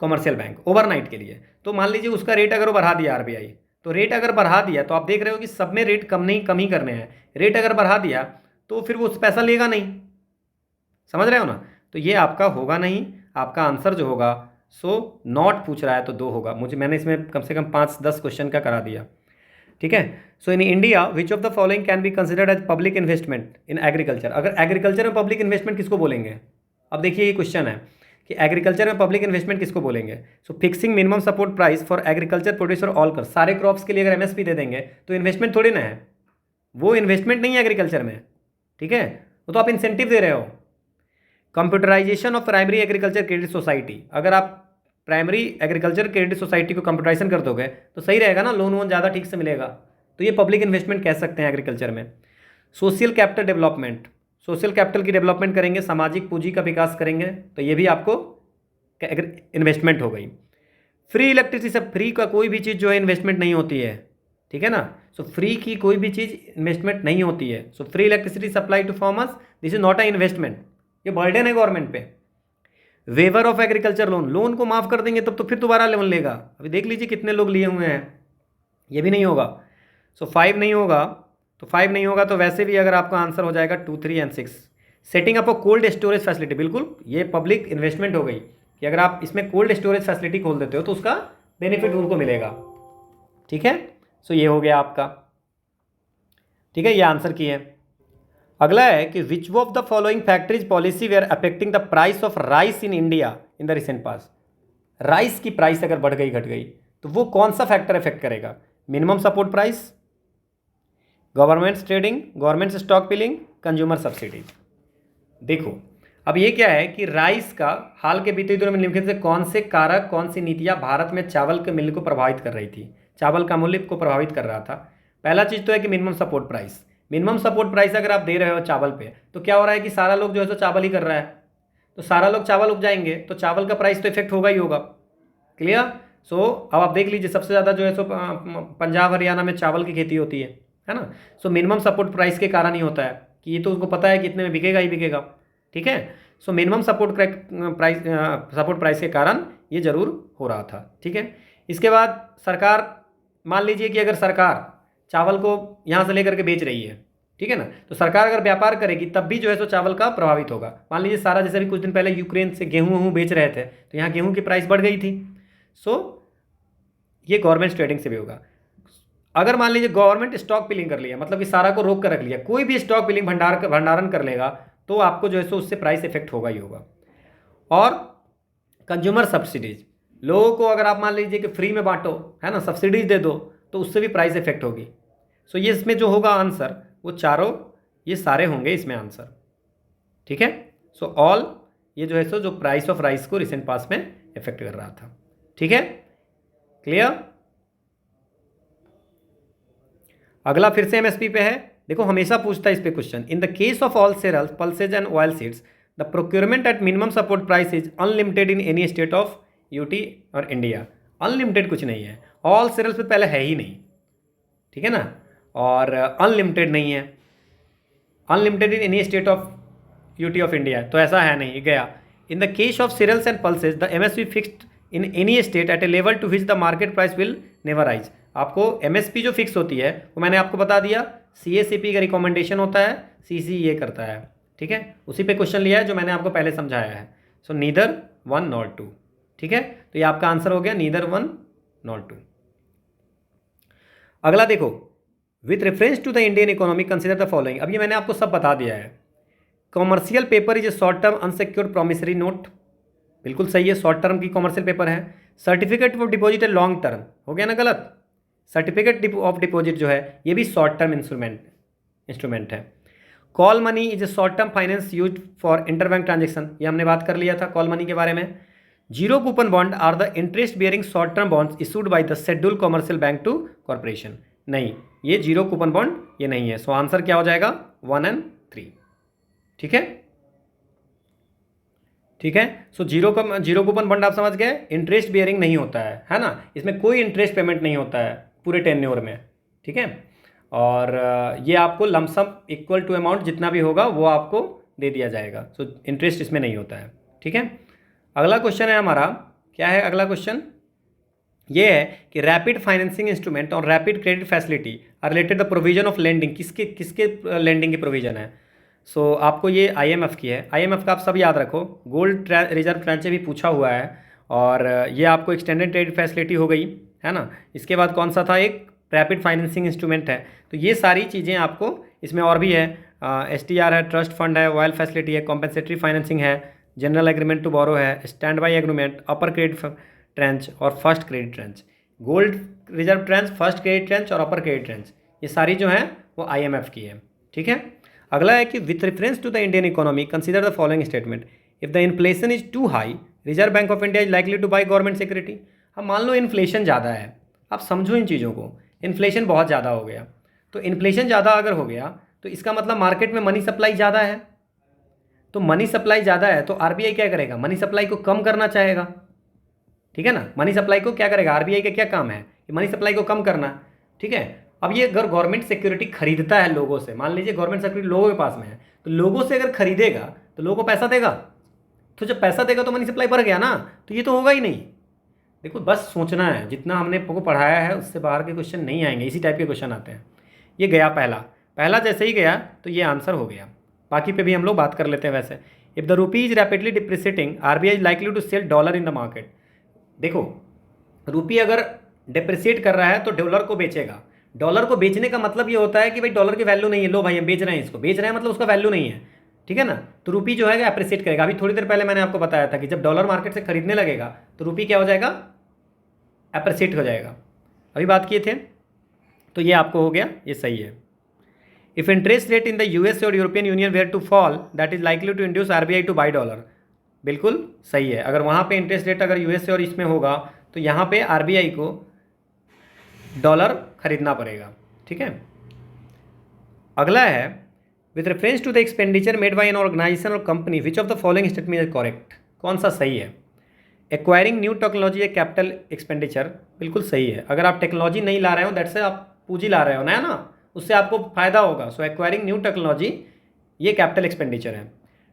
Speaker 1: कमर्शियल बैंक ओवरनाइट के लिए। तो मान लीजिए उसका रेट अगर वो बढ़ा दिया आरबीआई, तो रेट अगर बढ़ा दिया तो आप देख रहे हो कि सब में रेट कम ही करने हैं, रेट अगर बढ़ा दिया तो फिर वो पैसा लेगा नहीं, समझ रहे हो ना, तो ये आपका होगा नहीं, आपका आंसर जो होगा सो नॉट पूछ रहा है तो 2 होगा, मैंने इसमें कम से कम 5-10 क्वेश्चन का करा दिया, ठीक है। So in India which of the following can be considered as public investment in agriculture, अगर एग्रीकल्चर में पब्लिक इन्वेस्टमेंट किसको बोलेंगे, अब देखिए ये क्वेश्चन है कि एग्रीकल्चर में पब्लिक इन्वेस्टमेंट किसको बोलेंगे। So fixing minimum support price for agriculture producer all कर, सारे क्रॉप्स के लिए अगर एमएसपी दे देंगे तो इन्वेस्टमेंट थोड़ी ना है, वो इन्वेस्टमेंट नहीं है एग्रीकल्चर में, ठीक है, वो तो आप इंसेंटिव दे रहे हो। Computerisation of primary agriculture credit society, अगर आप प्राइमरी एग्रीकल्चर क्रेडिट सोसाइटी को कंप्यूटराइजेशन कर दोगे तो सही रहेगा ना, लोन वोन ज़्यादा ठीक से मिलेगा, तो ये पब्लिक इन्वेस्टमेंट कह सकते हैं एग्रीकल्चर में। Social capital development, social capital की डेवलपमेंट करेंगे, सामाजिक पूंजी का विकास करेंगे, तो ये भी आपको इन्वेस्टमेंट हो गई। फ्री इलेक्ट्रिसिटी, सब फ्री का कोई भी चीज़ जो है इन्वेस्टमेंट नहीं होती है, ठीक है ना। सो फ्री की कोई भी चीज़ इन्वेस्टमेंट नहीं होती है। So free electricity supply to farmers, this is not a investment, ये बर्डन है गवर्नमेंट पे। Waiver of agriculture loan, loan को माफ़ कर देंगे तब तो फिर दोबारा लोन लेगा। अभी देख लीजिए कितने लोग लिए हुए हैं, ये भी नहीं होगा। सो 5 नहीं होगा, तो 5 नहीं होगा तो वैसे भी अगर आपका आंसर हो जाएगा 2, 3 and 6। Setting up a cold storage facility, बिल्कुल ये पब्लिक इन्वेस्टमेंट हो गई कि अगर आप इसमें कोल्ड स्टोरेज फैसिलिटी खोल देते हो तो उसका बेनिफिट उनको मिलेगा, ठीक है। सो ये हो गया आपका, ठीक है, ये आंसर की है। अगला है कि which of the following factories policy were affecting the price of rice in India in the recent past. Rice की प्राइस अगर बढ़ गई घट गई तो वो कौन सा फैक्टर इफेक्ट करेगा? Minimum support price, government trading, government stockpiling, consumer subsidy. देखो अब ये क्या है कि राइस का हाल के बीते दिनों में निम्नलिखित से कौन से कारक, कौन सी नीतियां भारत में चावल के मूल्य को प्रभावित कर रही थी, चावल का मूल्य को प्रभावित कर रहा था। पहला चीज़ तो है कि minimum support price. Minimum support price अगर आप दे रहे हो चावल पे तो क्या हो रहा है कि सारा लोग जो है तो चावल ही कर रहा है, तो सारा लोग चावल उपजाएंगे तो चावल का प्राइस तो इफेक्ट होगा ही होगा। क्लियर। सो अब आप देख लीजिए सबसे ज़्यादा जो है सो पंजाब हरियाणा में चावल की खेती होती है ना। सो मिनिमम सपोर्ट प्राइस के कारण ही होता है कि ये तो उसको पता है कि इतने में बिकेगा ही बिकेगा, ठीक है। सो मिनिमम सपोर्ट प्राइस के कारण ये जरूर हो रहा था, ठीक है। इसके बाद सरकार, मान लीजिए कि अगर सरकार चावल को यहाँ से लेकर के बेच रही है, ठीक है ना, तो सरकार अगर व्यापार करेगी तब भी जो है सो चावल का प्रभावित होगा। मान लीजिए सारा, जैसे भी कुछ दिन पहले यूक्रेन से गेहूँ बेच रहे थे तो यहाँ गेहूँ की प्राइस बढ़ गई थी। सो ये गवर्नमेंट ट्रेडिंग से भी होगा। अगर मान लीजिए गवर्नमेंट स्टॉक पिलिंग कर लिया, मतलब कि सारा को रोक कर रख लिया, कोई भी स्टॉक पिलिंग भंडारण कर लेगा तो आपको जो है सो उससे प्राइस इफेक्ट होगा ही होगा। और कंज्यूमर सब्सिडीज, लोगों को अगर आप मान लीजिए कि फ्री में बांटो, है ना, सब्सिडीज दे दो, तो उससे भी प्राइस इफेक्ट होगी। सो ये इसमें जो होगा आंसर वो चारों, ये सारे होंगे इसमें आंसर, ठीक है। सो ऑल ये जो है सो जो प्राइस ऑफ राइस को रिसेंट पास में इफेक्ट कर रहा था, ठीक है। क्लियर। अगला फिर से एमएसपी पे है। देखो हमेशा पूछता है इस पे question. In the case of all cereals, pulses and oil seeds, the procurement at minimum support price is unlimited in any state of UT और इंडिया। अनलिमिटेड कुछ नहीं है, ऑल cereals पे पहले है ही नहीं, ठीक है ना, और अनलिमिटेड नहीं है, unlimited in any state of UT of India, तो ऐसा है नहीं, गया। In the case of cereals and pulses the MSP fixed in any state at a level to which the market price will never rise. आपको एमएसपी जो फिक्स होती है वो मैंने आपको बता दिया, सीएसीपी का रिकमेंडेशन होता है, सीसी ये करता है, ठीक है। उसी पे क्वेश्चन लिया है जो मैंने आपको पहले समझाया है। सो नीदर 1 नॉर 2, ठीक है। तो ये आपका आंसर हो गया, नीदर 1 नॉर 2। अगला देखो, with reference to the Indian economy consider the following. अब ये मैंने आपको सब बता दिया है। Commercial paper is a short term unsecured promissory note, बिल्कुल सही है, शॉर्ट टर्म की कॉमर्शियल पेपर है। सर्टिफिकेट ऑफ डिपॉजिट है लॉन्ग टर्म, हो गया ना गलत। सर्टिफिकेट ऑफ डिपॉजिट जो है ये भी शॉर्ट टर्म इंस्ट्रूमेंट है। Call money is a short term finance use for interbank transaction, ये हमने बात कर लिया था कॉल मनी के बारे में। Zero coupon bond are the interest bearing short term bonds issued by the schedule commercial bank to corporation. नहीं, ये जीरो कूपन बॉन्ड ये नहीं है। सो आंसर क्या हो जाएगा, 1 एंड 3, ठीक है, ठीक है। सो जीरो कूपन बॉन्ड आप समझ गए, इंटरेस्ट बियरिंग नहीं होता है ना, इसमें कोई इंटरेस्ट पेमेंट नहीं होता है पूरे टेन्योर में, ठीक है। और ये आपको लमसम इक्वल टू अमाउंट जितना भी होगा वो आपको दे दिया जाएगा। सो इंटरेस्ट इसमें नहीं होता है, ठीक है। अगला क्वेश्चन है हमारा, क्या है अगला क्वेश्चन, ये है कि रैपिड फाइनेंसिंग इंस्ट्रूमेंट और rapid credit facility are related the provision of lending, किसके किसके लेंडिंग की प्रोविजन है। सो आपको ये आईएमएफ की है। आईएमएफ का आप सब याद रखो, गोल्ड रिजर्व ट्रांचे भी पूछा हुआ है, और ये आपको एक्सटेंडेड क्रेडिट फैसिलिटी हो गई, है ना। इसके बाद कौन सा था, एक रैपिड फाइनेंसिंग इंस्ट्रूमेंट है। तो ये सारी चीज़ें आपको इसमें, और भी है, एसटीआर है, ट्रस्ट फंड है, ऑयल फैसिलिटी है, कॉम्पेंसेटरी फाइनेंसिंग है, जनरल एग्रीमेंट टू बोरो है, stand by agreement, upper credit tranche और first credit tranche. Gold reserve tranche, first credit tranche और अपर क्रेडिट ट्रेंच, ये सारी जो है वो आईएमएफ की है, ठीक है। अगला है कि with reference to the Indian economy consider the following statement. If the inflation is too high, reserve bank of India is likely to buy government security. अब मान लो इन्फ्लेशन ज़्यादा है, आप समझो इन चीज़ों को, इन्फ्लेशन बहुत ज़्यादा हो गया। तो इन्फ्लेशन ज़्यादा अगर हो गया तो इसका मतलब मार्केट में मनी सप्लाई ज़्यादा है। तो मनी सप्लाई ज़्यादा है तो आरबीआई क्या करेगा, मनी सप्लाई को कम करना चाहेगा। ठीक है ना, मनी सप्लाई को क्या करेगा, आरबीआई का क्या काम है कि मनी सप्लाई को कम करना। ठीक है, अब ये अगर गवर्नमेंट सिक्योरिटी खरीदता है लोगों से, मान लीजिए गवर्नमेंट सिक्योरिटी लोगों के पास में है, तो लोगों से अगर खरीदेगा तो लोगों को पैसा देगा, तो जब पैसा देगा तो मनी सप्लाई बढ़ गया ना, तो ये तो होगा ही नहीं। देखो बस सोचना है, जितना हमने आपको पढ़ाया है उससे बाहर के क्वेश्चन नहीं आएंगे, इसी टाइप के क्वेश्चन आते हैं। ये गया पहला, पहला जैसे ही गया तो ये आंसर हो गया। बाकी पे भी हम लोग बात कर लेते हैं। वैसे if the rupee is rapidly depreciating RBI is likely to sell dollar in the market. देखो रूपी अगर डिप्रिसिएट कर रहा है तो डॉलर को बेचेगा। डॉलर को बेचने का मतलब ये होता है कि भाई डॉलर की वैल्यू नहीं है, लो भाई हम बेच रहे हैं, इसको बेच रहे हैं मतलब उसका वैल्यू नहीं है। ठीक है ना, तो रूपी जो है अप्रिसिएट करेगा। अभी थोड़ी देर पहले मैंने आपको बताया था कि जब डॉलर मार्केट से खरीदने लगेगा तो रूपी क्या हो जाएगा, अप्रिसिएट हो जाएगा। अभी बात किए थे, तो ये आपको हो गया, ये सही है। If interest rate in the US और European union were to fall that is likely to induce RBI to buy dollar. बिल्कुल सही है, अगर वहाँ पे इंटरेस्ट रेट अगर यूएस और इसमें होगा तो यहाँ पे आरबीआई को डॉलर खरीदना पड़ेगा। ठीक है, अगला है with reference to the expenditure made by an organisation और company which of the following statement is correct. कौन सा सही है, एक्वायरिंग न्यू टेक्नोलॉजी या कैपिटल एक्सपेंडिचर। बिल्कुल सही है, अगर आप टेक्नोलॉजी नहीं ला रहे हो दैट से आप पूंजी ला रहे हो ना, उससे आपको फायदा होगा। सो एक्वायरिंग न्यू टेक्नोलॉजी ये कैपिटल एक्सपेंडिचर है।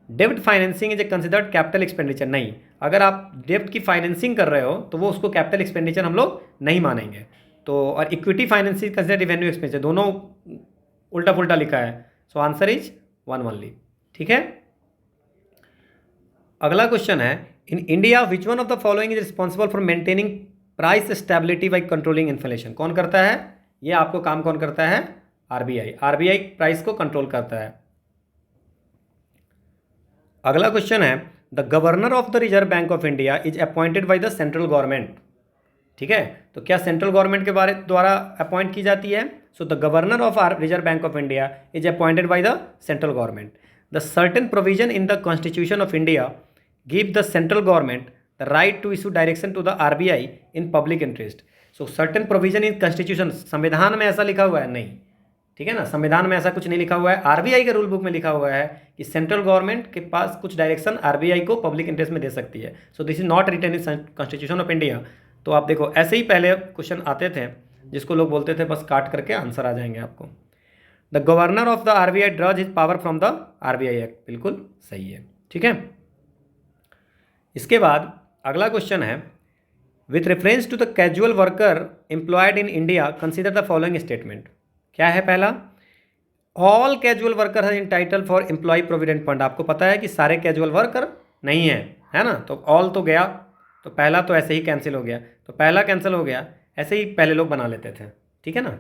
Speaker 1: डेब्ट financing is a considered capital expenditure, नहीं, अगर आप डेब्ट की फाइनेंसिंग कर रहे हो तो वो उसको कैपिटल एक्सपेंडिचर हम लोग नहीं मानेंगे। तो और equity financing considered revenue expenditure, दोनों उल्टा पुल्टा लिखा है। So answer is one only. ठीक है, अगला क्वेश्चन है इन India which one of the following is responsible for maintaining price stability by controlling inflation. कौन करता है ये आपको काम, कौन करता है, आरबीआई। आरबीआई प्राइस को कंट्रोल करता है। अगला क्वेश्चन है the governor of the reserve bank of India is appointed by the central government. ठीक है, तो क्या सेंट्रल गवर्नमेंट के द्वारा अपॉइंट की जाती है। So the governor of reserve bank of India is appointed by the central government. The certain provision in the constitution of India give the central government the right to issue direction to the RBI in public interest. So certain provision in constitution, संविधान में ऐसा लिखा हुआ है नहीं। ठीक है ना, संविधान में ऐसा कुछ नहीं लिखा हुआ है। आरबीआई के रूल बुक में लिखा हुआ है कि सेंट्रल गवर्नमेंट के पास कुछ डायरेक्शन आरबीआई को पब्लिक इंटरेस्ट में दे सकती है। So this is not written in constitution of India. तो आप देखो ऐसे ही पहले क्वेश्चन आते थे जिसको लोग बोलते थे बस काट करके आंसर आ जाएंगे आपको। The governor of the RBI draws his power from the RBI act, बिल्कुल सही है। ठीक है, इसके बाद अगला क्वेश्चन है with reference to the casual worker employed in India consider the following statement. क्या है पहला, ऑल कैजुअल वर्कर है entitle for employ provident fund. आपको पता है कि सारे कैजुअल वर्कर नहीं है ना, तो ऑल तो गया, तो पहला तो ऐसे ही कैंसिल हो गया, तो पहला कैंसिल हो गया। ऐसे ही पहले लोग बना लेते थे। ठीक है ना,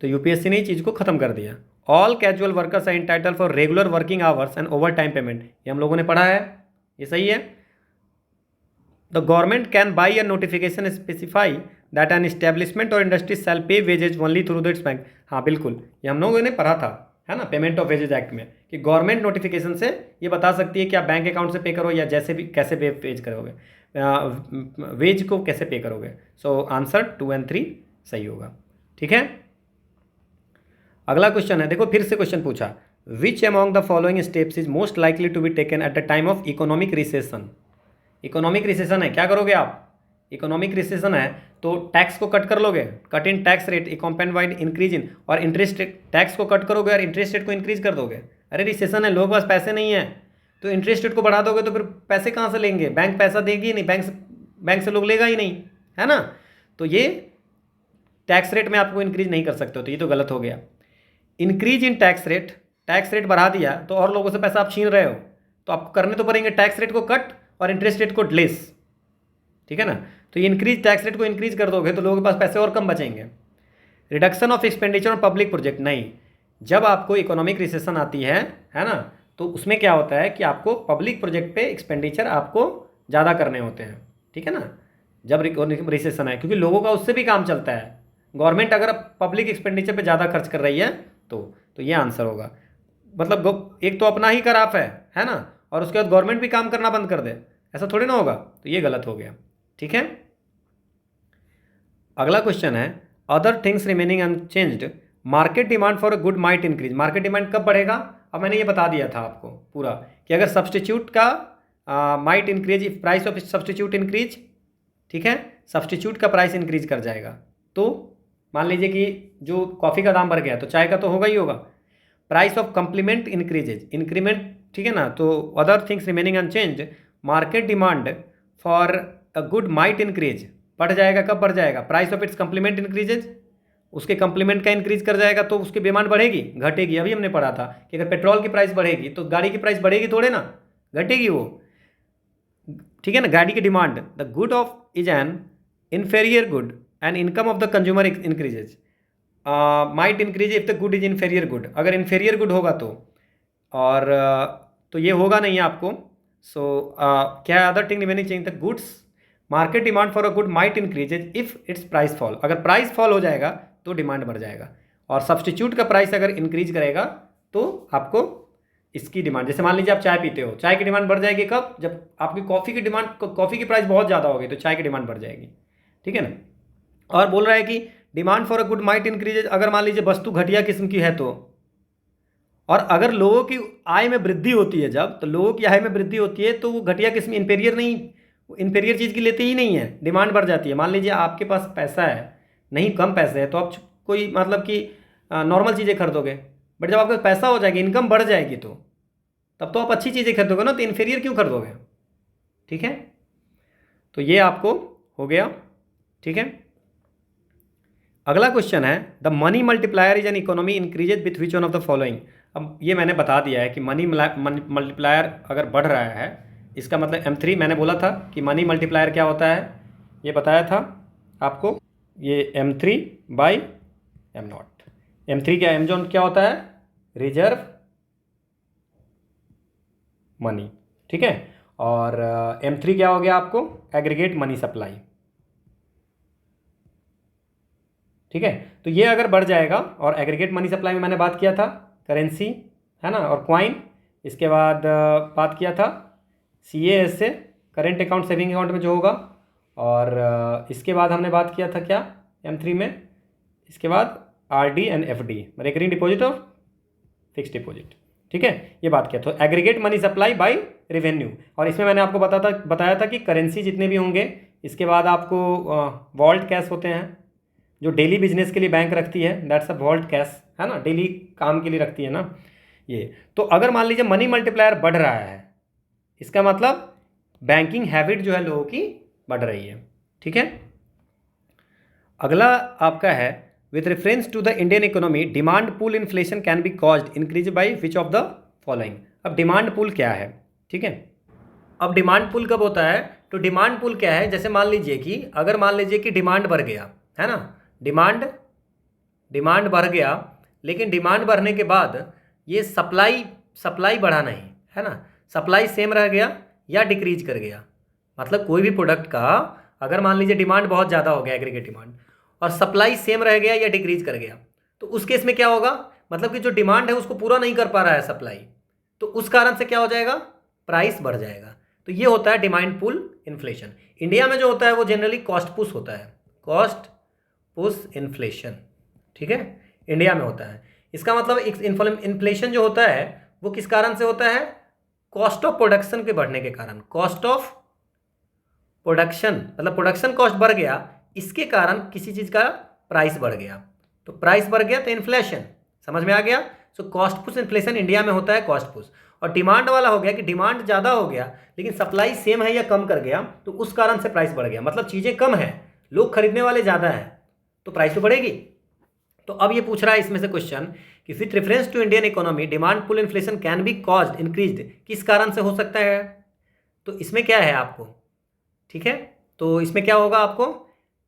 Speaker 1: तो यूपीएससी ने चीज़ को ख़त्म कर दिया। All casual workers are entitle for regular working hours and overtime payment, ये हम लोगों ने पढ़ा है, ये सही है। The government can by a notification specify that an establishment और industry shall pay wages only through the its bank. हाँ बिल्कुल, ये हम लोगों ने पढ़ा था, है ना, पेमेंट ऑफ वेजेज एक्ट में, कि गवर्नमेंट नोटिफिकेशन से ये बता सकती है कि आप बैंक अकाउंट से पे करो या जैसे भी कैसे पे पेज करोगे, वेज को कैसे पे करोगे। सो आंसर 2 और 3 सही होगा। ठीक है, अगला क्वेश्चन है, देखो फिर से क्वेश्चन पूछा which among the following steps is most likely to be taken at the time of economic recession. Economic recession है, क्या करोगे आप, इकोनॉमिक रिसेशन है तो टैक्स को कट कर लोगे, cut in tax rate accompanied by increase in, और इंटरेस्ट रेट, टैक्स को कट करोगे और इंटरेस्ट रेट को इंक्रीज कर दोगे। अरे रिसेशन है, लोगों के पास पैसे नहीं है तो इंटरेस्ट रेट को बढ़ा दोगे तो फिर पैसे कहाँ से लेंगे, बैंक पैसा देगी ही नहीं, बैंक से लोग लेगा ही नहीं, है ना। तो ये टैक्स रेट में आपको इंक्रीज नहीं कर सकते हो, तो ये तो गलत हो गया। इंक्रीज इन टैक्स रेट बढ़ा दिया तो और लोगों से पैसा आप छीन रहे हो, तो आपको करने तो पड़ेंगे टैक्स रेट को कट और इंटरेस्ट रेट को लेस। ठीक है ना, तो ये इंक्रीज टैक्स रेट को इंक्रीज कर दोगे तो लोगों के पास पैसे और कम बचेंगे। Reduction of expenditure on public project, नहीं, जब आपको इकोनॉमिक रिसेशन आती है ना, तो उसमें क्या होता है कि आपको पब्लिक प्रोजेक्ट पे एक्सपेंडिचर आपको ज़्यादा करने होते हैं। ठीक है ना, जब रिसेशन है, क्योंकि लोगों का उससे भी काम चलता है। गवर्नमेंट अगर पब्लिक एक्सपेंडिचर पे ज़्यादा खर्च कर रही है तो ये आंसर होगा। मतलब एक तो अपना ही कराफ है ना, और उसके बाद गवर्नमेंट भी काम करना बंद कर दे, ऐसा थोड़ी ना होगा, तो ये गलत हो गया। ठीक है, अगला क्वेश्चन है other things remaining unchanged, market demand for a good might increase. Market demand कब बढ़ेगा? अब मैंने ये बता दिया था आपको पूरा कि अगर सब्सटीट्यूट का might increase if price of substitute increase, ठीक है, सब्सटीट्यूट का प्राइस इंक्रीज कर जाएगा। तो मान लीजिए कि जो कॉफ़ी का दाम बढ़ गया तो चाय का तो होगा ही होगा। Price of complement increases, increment, ठीक है ना। तो other things remaining unchanged, market demand for a good might increase, बढ़ जाएगा। कब बढ़ जाएगा? Price of its complement increases, उसके कंप्लीमेंट का इंक्रीज कर जाएगा तो उसकी डिमांड बढ़ेगी घटेगी? अभी हमने पढ़ा था कि अगर पेट्रोल की प्राइस बढ़ेगी तो गाड़ी की प्राइस बढ़ेगी थोड़े ना, घटेगी वो, ठीक है ना। गाड़ी की demand, the good of is an inferior good and income of the consumer increases, might increase if the good is inferior good. अगर इन्फेरियर गुड होगा तो, और तो ये होगा नहीं आपको। सो क्या other thing remaining change, the goods market demand for a good might increases if it's price fall. अगर प्राइस फॉल हो जाएगा तो डिमांड बढ़ जाएगा, और सब्सटीट्यूट का प्राइस अगर इंक्रीज करेगा तो आपको इसकी डिमांड, जैसे मान लीजिए आप चाय पीते हो, चाय की डिमांड बढ़ जाएगी कब? जब आपकी कॉफ़ी की डिमांड, कॉफ़ी की प्राइस बहुत ज़्यादा होगी तो चाय की डिमांड बढ़ जाएगी, ठीक है ना। और बोल रहा है कि demand for a good might increases, अगर मान लीजिए वस्तु घटिया किस्म की है तो, और अगर लोगों की आय में वृद्धि होती है, जब तो लोगों की आय में वृद्धि होती है तो वो घटिया किस्म इंफेरियर नहीं, इंफेरियर चीज़ की लेते ही नहीं है, डिमांड बढ़ जाती है। मान लीजिए आपके पास पैसा है, नहीं कम पैसे है, तो आप कोई मतलब कि नॉर्मल चीज़ें खरीदोगे, बट जब आपके पास पैसा हो जाएगी, इनकम बढ़ जाएगी तो तब तो आप अच्छी चीज़ें खरीदोगे ना, तो इन्फीरियर क्यों खरीदोगे, ठीक है। तो ये आपको हो गया, ठीक है। अगला क्वेश्चन है, the money multiplier is an economy increases with which one of the following. अब ये मैंने बता दिया है कि मनी मल्टीप्लायर अगर बढ़ रहा है, इसका मतलब M3, मैंने बोला था कि मनी मल्टीप्लायर क्या होता है, ये बताया था आपको, ये M3 बाई M0। M3 क्या, M0 क्या होता है? रिजर्व मनी, ठीक है। और M3 क्या हो गया आपको? एग्रीगेट मनी सप्लाई, ठीक है। तो ये अगर बढ़ जाएगा, और एग्रीगेट मनी सप्लाई में मैंने बात किया था करेंसी, है ना, और क्वाइन। इसके बाद बात किया था CAS से, करेंट अकाउंट सेविंग अकाउंट में जो होगा। और इसके बाद हमने बात किया था क्या M3 में, इसके बाद RD and FD, recurring deposit और फिक्स डिपॉजिट, ठीक है, ये बात किया। तो aggregate money supply by revenue, और इसमें मैंने आपको बताया था कि करेंसी जितने भी होंगे, इसके बाद आपको वॉल्ट कैश होते हैं जो डेली बिजनेस के लिए बैंक रखती है, दैट्स अ वॉल्ट कैश, है ना, डेली काम के लिए रखती है ना ये। तो अगर मान लीजिए मनी मल्टीप्लायर बढ़ रहा है, इसका मतलब बैंकिंग हैबिट जो है लोगों की बढ़ रही है, ठीक है। अगला आपका है, with reference to the Indian economy demand pull inflation can be caused increase by which of the following. अब डिमांड पूल क्या है, ठीक है। अब डिमांड पूल कब होता है? तो डिमांड पूल क्या है, जैसे मान लीजिए कि अगर मान लीजिए कि डिमांड बढ़ गया, है ना, डिमांड बढ़ गया, लेकिन डिमांड बढ़ने के बाद ये सप्लाई बढ़ा नहीं, है ना, सप्लाई सेम रह गया या डिक्रीज कर गया। मतलब कोई भी प्रोडक्ट का अगर मान लीजिए डिमांड बहुत ज़्यादा हो गया, एग्रीगेट डिमांड, और सप्लाई सेम रह गया या डिक्रीज कर गया, तो उस केस में क्या होगा? मतलब कि जो डिमांड है उसको पूरा नहीं कर पा रहा है सप्लाई, तो उस कारण से क्या हो जाएगा? प्राइस बढ़ जाएगा। तो ये होता है डिमांड पुल इन्फ्लेशन। इंडिया में जो होता है वो जनरली कॉस्ट पुश होता है, कॉस्ट पुश इन्फ्लेशन, ठीक है, इंडिया में होता है। इसका मतलब इन्फ्लेशन जो होता है वो किस कारण से होता है? कॉस्ट ऑफ प्रोडक्शन के बढ़ने के कारण। कॉस्ट ऑफ प्रोडक्शन मतलब प्रोडक्शन कॉस्ट बढ़ गया, इसके कारण किसी चीज़ का प्राइस बढ़ गया, तो प्राइस बढ़ गया तो इन्फ्लेशन, समझ में आ गया। So cost push inflation India में होता है कॉस्ट पुश। और डिमांड वाला हो गया कि डिमांड ज़्यादा हो गया लेकिन सप्लाई सेम है या कम कर गया, तो उस कारण से प्राइस बढ़ गया। मतलब चीज़ें कम है, लोग खरीदने वाले ज़्यादा हैं, तो प्राइस तो बढ़ेगी। तो अब ये पूछ रहा है इसमें से क्वेश्चन कि with reference to Indian economy demand pull inflation can be caused increased, किस कारण से हो सकता है? तो इसमें क्या है आपको, ठीक है, तो इसमें क्या होगा आपको?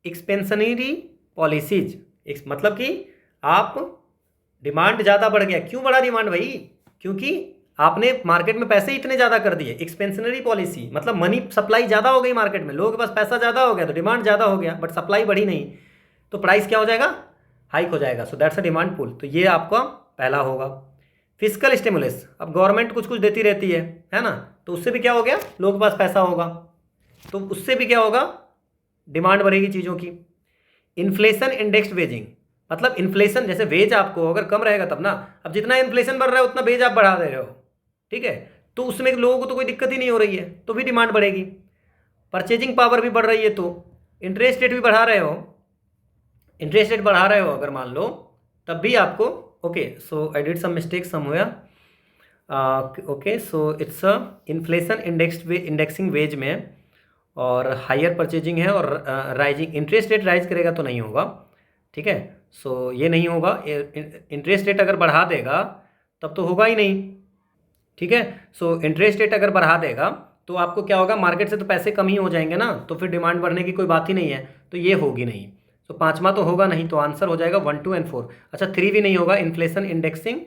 Speaker 1: एक्सपेंशनरी पॉलिसीज, मतलब कि आप डिमांड ज़्यादा बढ़ गया। क्यों बढ़ा डिमांड भाई? क्योंकि आपने मार्केट में पैसे इतने ज़्यादा कर दिए। एक्सपेंशनरी पॉलिसी मतलब मनी सप्लाई ज़्यादा हो गई मार्केट में, लोगों के पास पैसा ज़्यादा हो गया तो डिमांड ज़्यादा हो गया, बट सप्लाई बढ़ी नहीं, तो प्राइस क्या हो जाएगा? हाइक हो जाएगा। So that's a demand pull. तो ये आपका पहला होगा। फिजिकल स्टिमुलस, अब गवर्नमेंट कुछ कुछ देती रहती है ना, तो उससे भी क्या हो गया? लोगों के पास पैसा होगा तो उससे भी क्या होगा? डिमांड बढ़ेगी चीज़ों की। इन्फ्लेशन इंडेक्स्ड वेजिंग, मतलब इन्फ्लेशन, जैसे वेज आपको अगर कम रहेगा तब ना, अब जितना इन्फ्लेशन बढ़ रहा है उतना वेज आप बढ़ा दे रहे हो, ठीक है, तो उसमें लोगों को तो कोई दिक्कत ही नहीं हो रही है, तो भी डिमांड बढ़ेगी। परचेजिंग पावर भी बढ़ रही है, तो इंटरेस्ट रेट भी बढ़ा रहे हो, इंटरेस्ट रेट बढ़ा रहे हो अगर मान लो, तब भी आपको, okay so I did some mistake somewhere, okay so it's a inflation indexing wage में, और हायर परचेजिंग है, और राइजिंग इंटरेस्ट रेट राइज करेगा तो नहीं होगा, ठीक है, सो ये नहीं होगा, इंटरेस्ट रेट अगर बढ़ा देगा तब तो होगा ही नहीं, ठीक है, सो इंटरेस्ट रेट अगर बढ़ा देगा तो आपको क्या होगा, मार्केट से तो पैसे कम ही हो जाएंगे ना, तो फिर डिमांड बढ़ने की कोई बात ही नहीं है, तो ये होगी नहीं, तो पांचवा तो होगा नहीं, तो आंसर हो जाएगा 1, 2 एंड 4। अच्छा 3 भी नहीं होगा, इन्फ्लेशन इंडेक्सिंग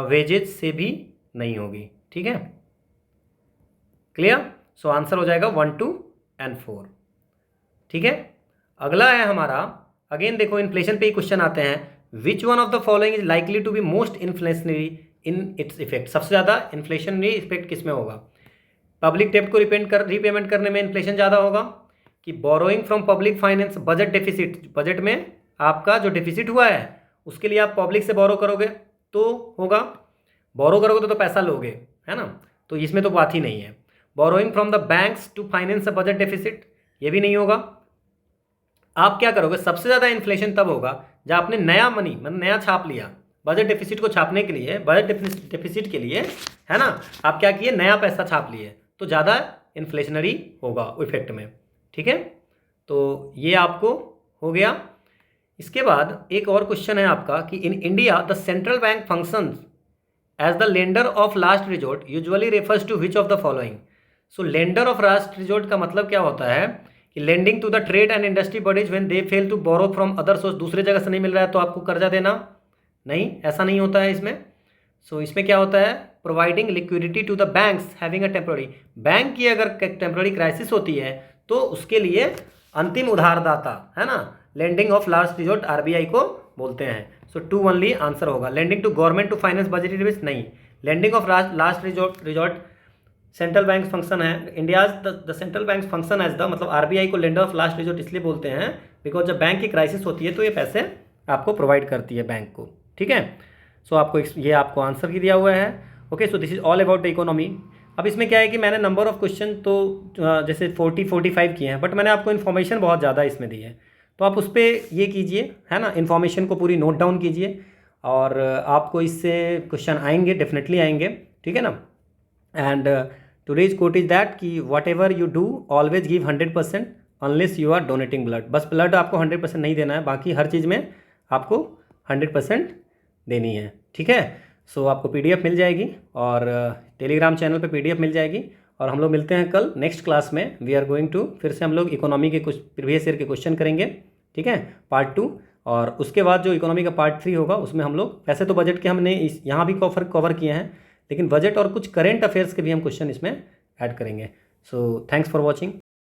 Speaker 1: वेजेज से भी नहीं होगी, ठीक है, क्लियर, सो आंसर हो जाएगा 1, 2 एंड 4, ठीक है। अगला है हमारा, अगेन देखो इन्फ्लेशन पे ही क्वेश्चन आते हैं, which one of the following is likely to be most inflationary in its effect, सबसे ज़्यादा इन्फ्लेशनरी इफेक्ट किस में होगा, पब्लिक डेब्ट को रीपेमेंट करने में इन्फ्लेशन ज़्यादा होगा, कि borrowing from public finance, budget deficit, budget में आपका जो डेफिसिट हुआ है उसके लिए आप पब्लिक से बोरो करोगे तो होगा, बोरो करोगे तो पैसा लोगे, है ना, तो इसमें तो बात ही नहीं है। Borrowing from the banks to finance a budget deficit, ये भी नहीं होगा। आप क्या करोगे, सबसे ज़्यादा इन्फ्लेशन तब होगा जब आपने नया मनी, मतलब नया छाप लिया, बजट डेफिसिट को छापने के लिए, बजट डेफिसिट के लिए, है ना, आप क्या किए, नया पैसा छाप लिए, तो ज़्यादा इन्फ्लेशनरी होगा इफेक्ट में, ठीक है, तो ये आपको हो गया। इसके बाद एक और क्वेश्चन है आपका कि in India the central bank functions as the lender of last resort usually refers to which of the following, so lender of last resort का मतलब क्या होता है कि lending to the trade and industry bodies when they fail to borrow from other source, दूसरे जगह से नहीं मिल रहा है तो आपको कर्जा देना, नहीं ऐसा नहीं होता है इसमें। सो इसमें क्या होता है, providing liquidity to the banks having a temporary, bank की अगर टेम्प्रोरी क्राइसिस होती है तो उसके लिए अंतिम उधारदाता, है ना, lending of last resort RBI को बोलते हैं। सो 2 ओनली आंसर होगा। Lending to government to finance budget risk नहीं, lending of last resort central bank function है, India's the central bank function as the, मतलब आरबीआई को लेंडर ऑफ लास्ट रिजोर्ट इसलिए बोलते हैं बिकॉज जब बैंक की क्राइसिस होती है तो ये पैसे आपको प्रोवाइड करती है बैंक को, ठीक है। सो आपको ये आपको आंसर भी दिया हुआ है, okay, so this is all about the economy. अब इसमें क्या है कि मैंने नंबर ऑफ क्वेश्चन तो जैसे 40-45 किए हैं, बट मैंने आपको इन्फॉर्मेशन बहुत ज़्यादा इसमें दी है, तो आप उस पर ये कीजिए, है ना, इन्फॉर्मेशन को पूरी नोट डाउन कीजिए, और आपको इससे क्वेश्चन आएंगे, डेफिनेटली आएंगे, ठीक है ना। And today's quote is that कि whatever you do always give 100% unless you are donating blood, बस ब्लड आपको 100% नहीं देना है, बाकी हर चीज़ में आपको 100% देनी है, ठीक है। सो आपको पीडीएफ मिल जाएगी, और टेलीग्राम चैनल पे पीडीएफ मिल जाएगी, और हम लोग मिलते हैं कल नेक्स्ट क्लास में। वी आर गोइंग टू, फिर से हम लोग इकोनॉमी के कुछ प्रीवियस ईयर के क्वेश्चन करेंगे, ठीक है, पार्ट 2, और उसके बाद जो इकोनॉमी का पार्ट 3 होगा उसमें हम लोग, वैसे तो बजट के हमने यहाँ भी कवर किए हैं, लेकिन बजट और कुछ करेंट अफेयर्स के भी हम क्वेश्चन इसमें ऐड करेंगे। So thanks for watching.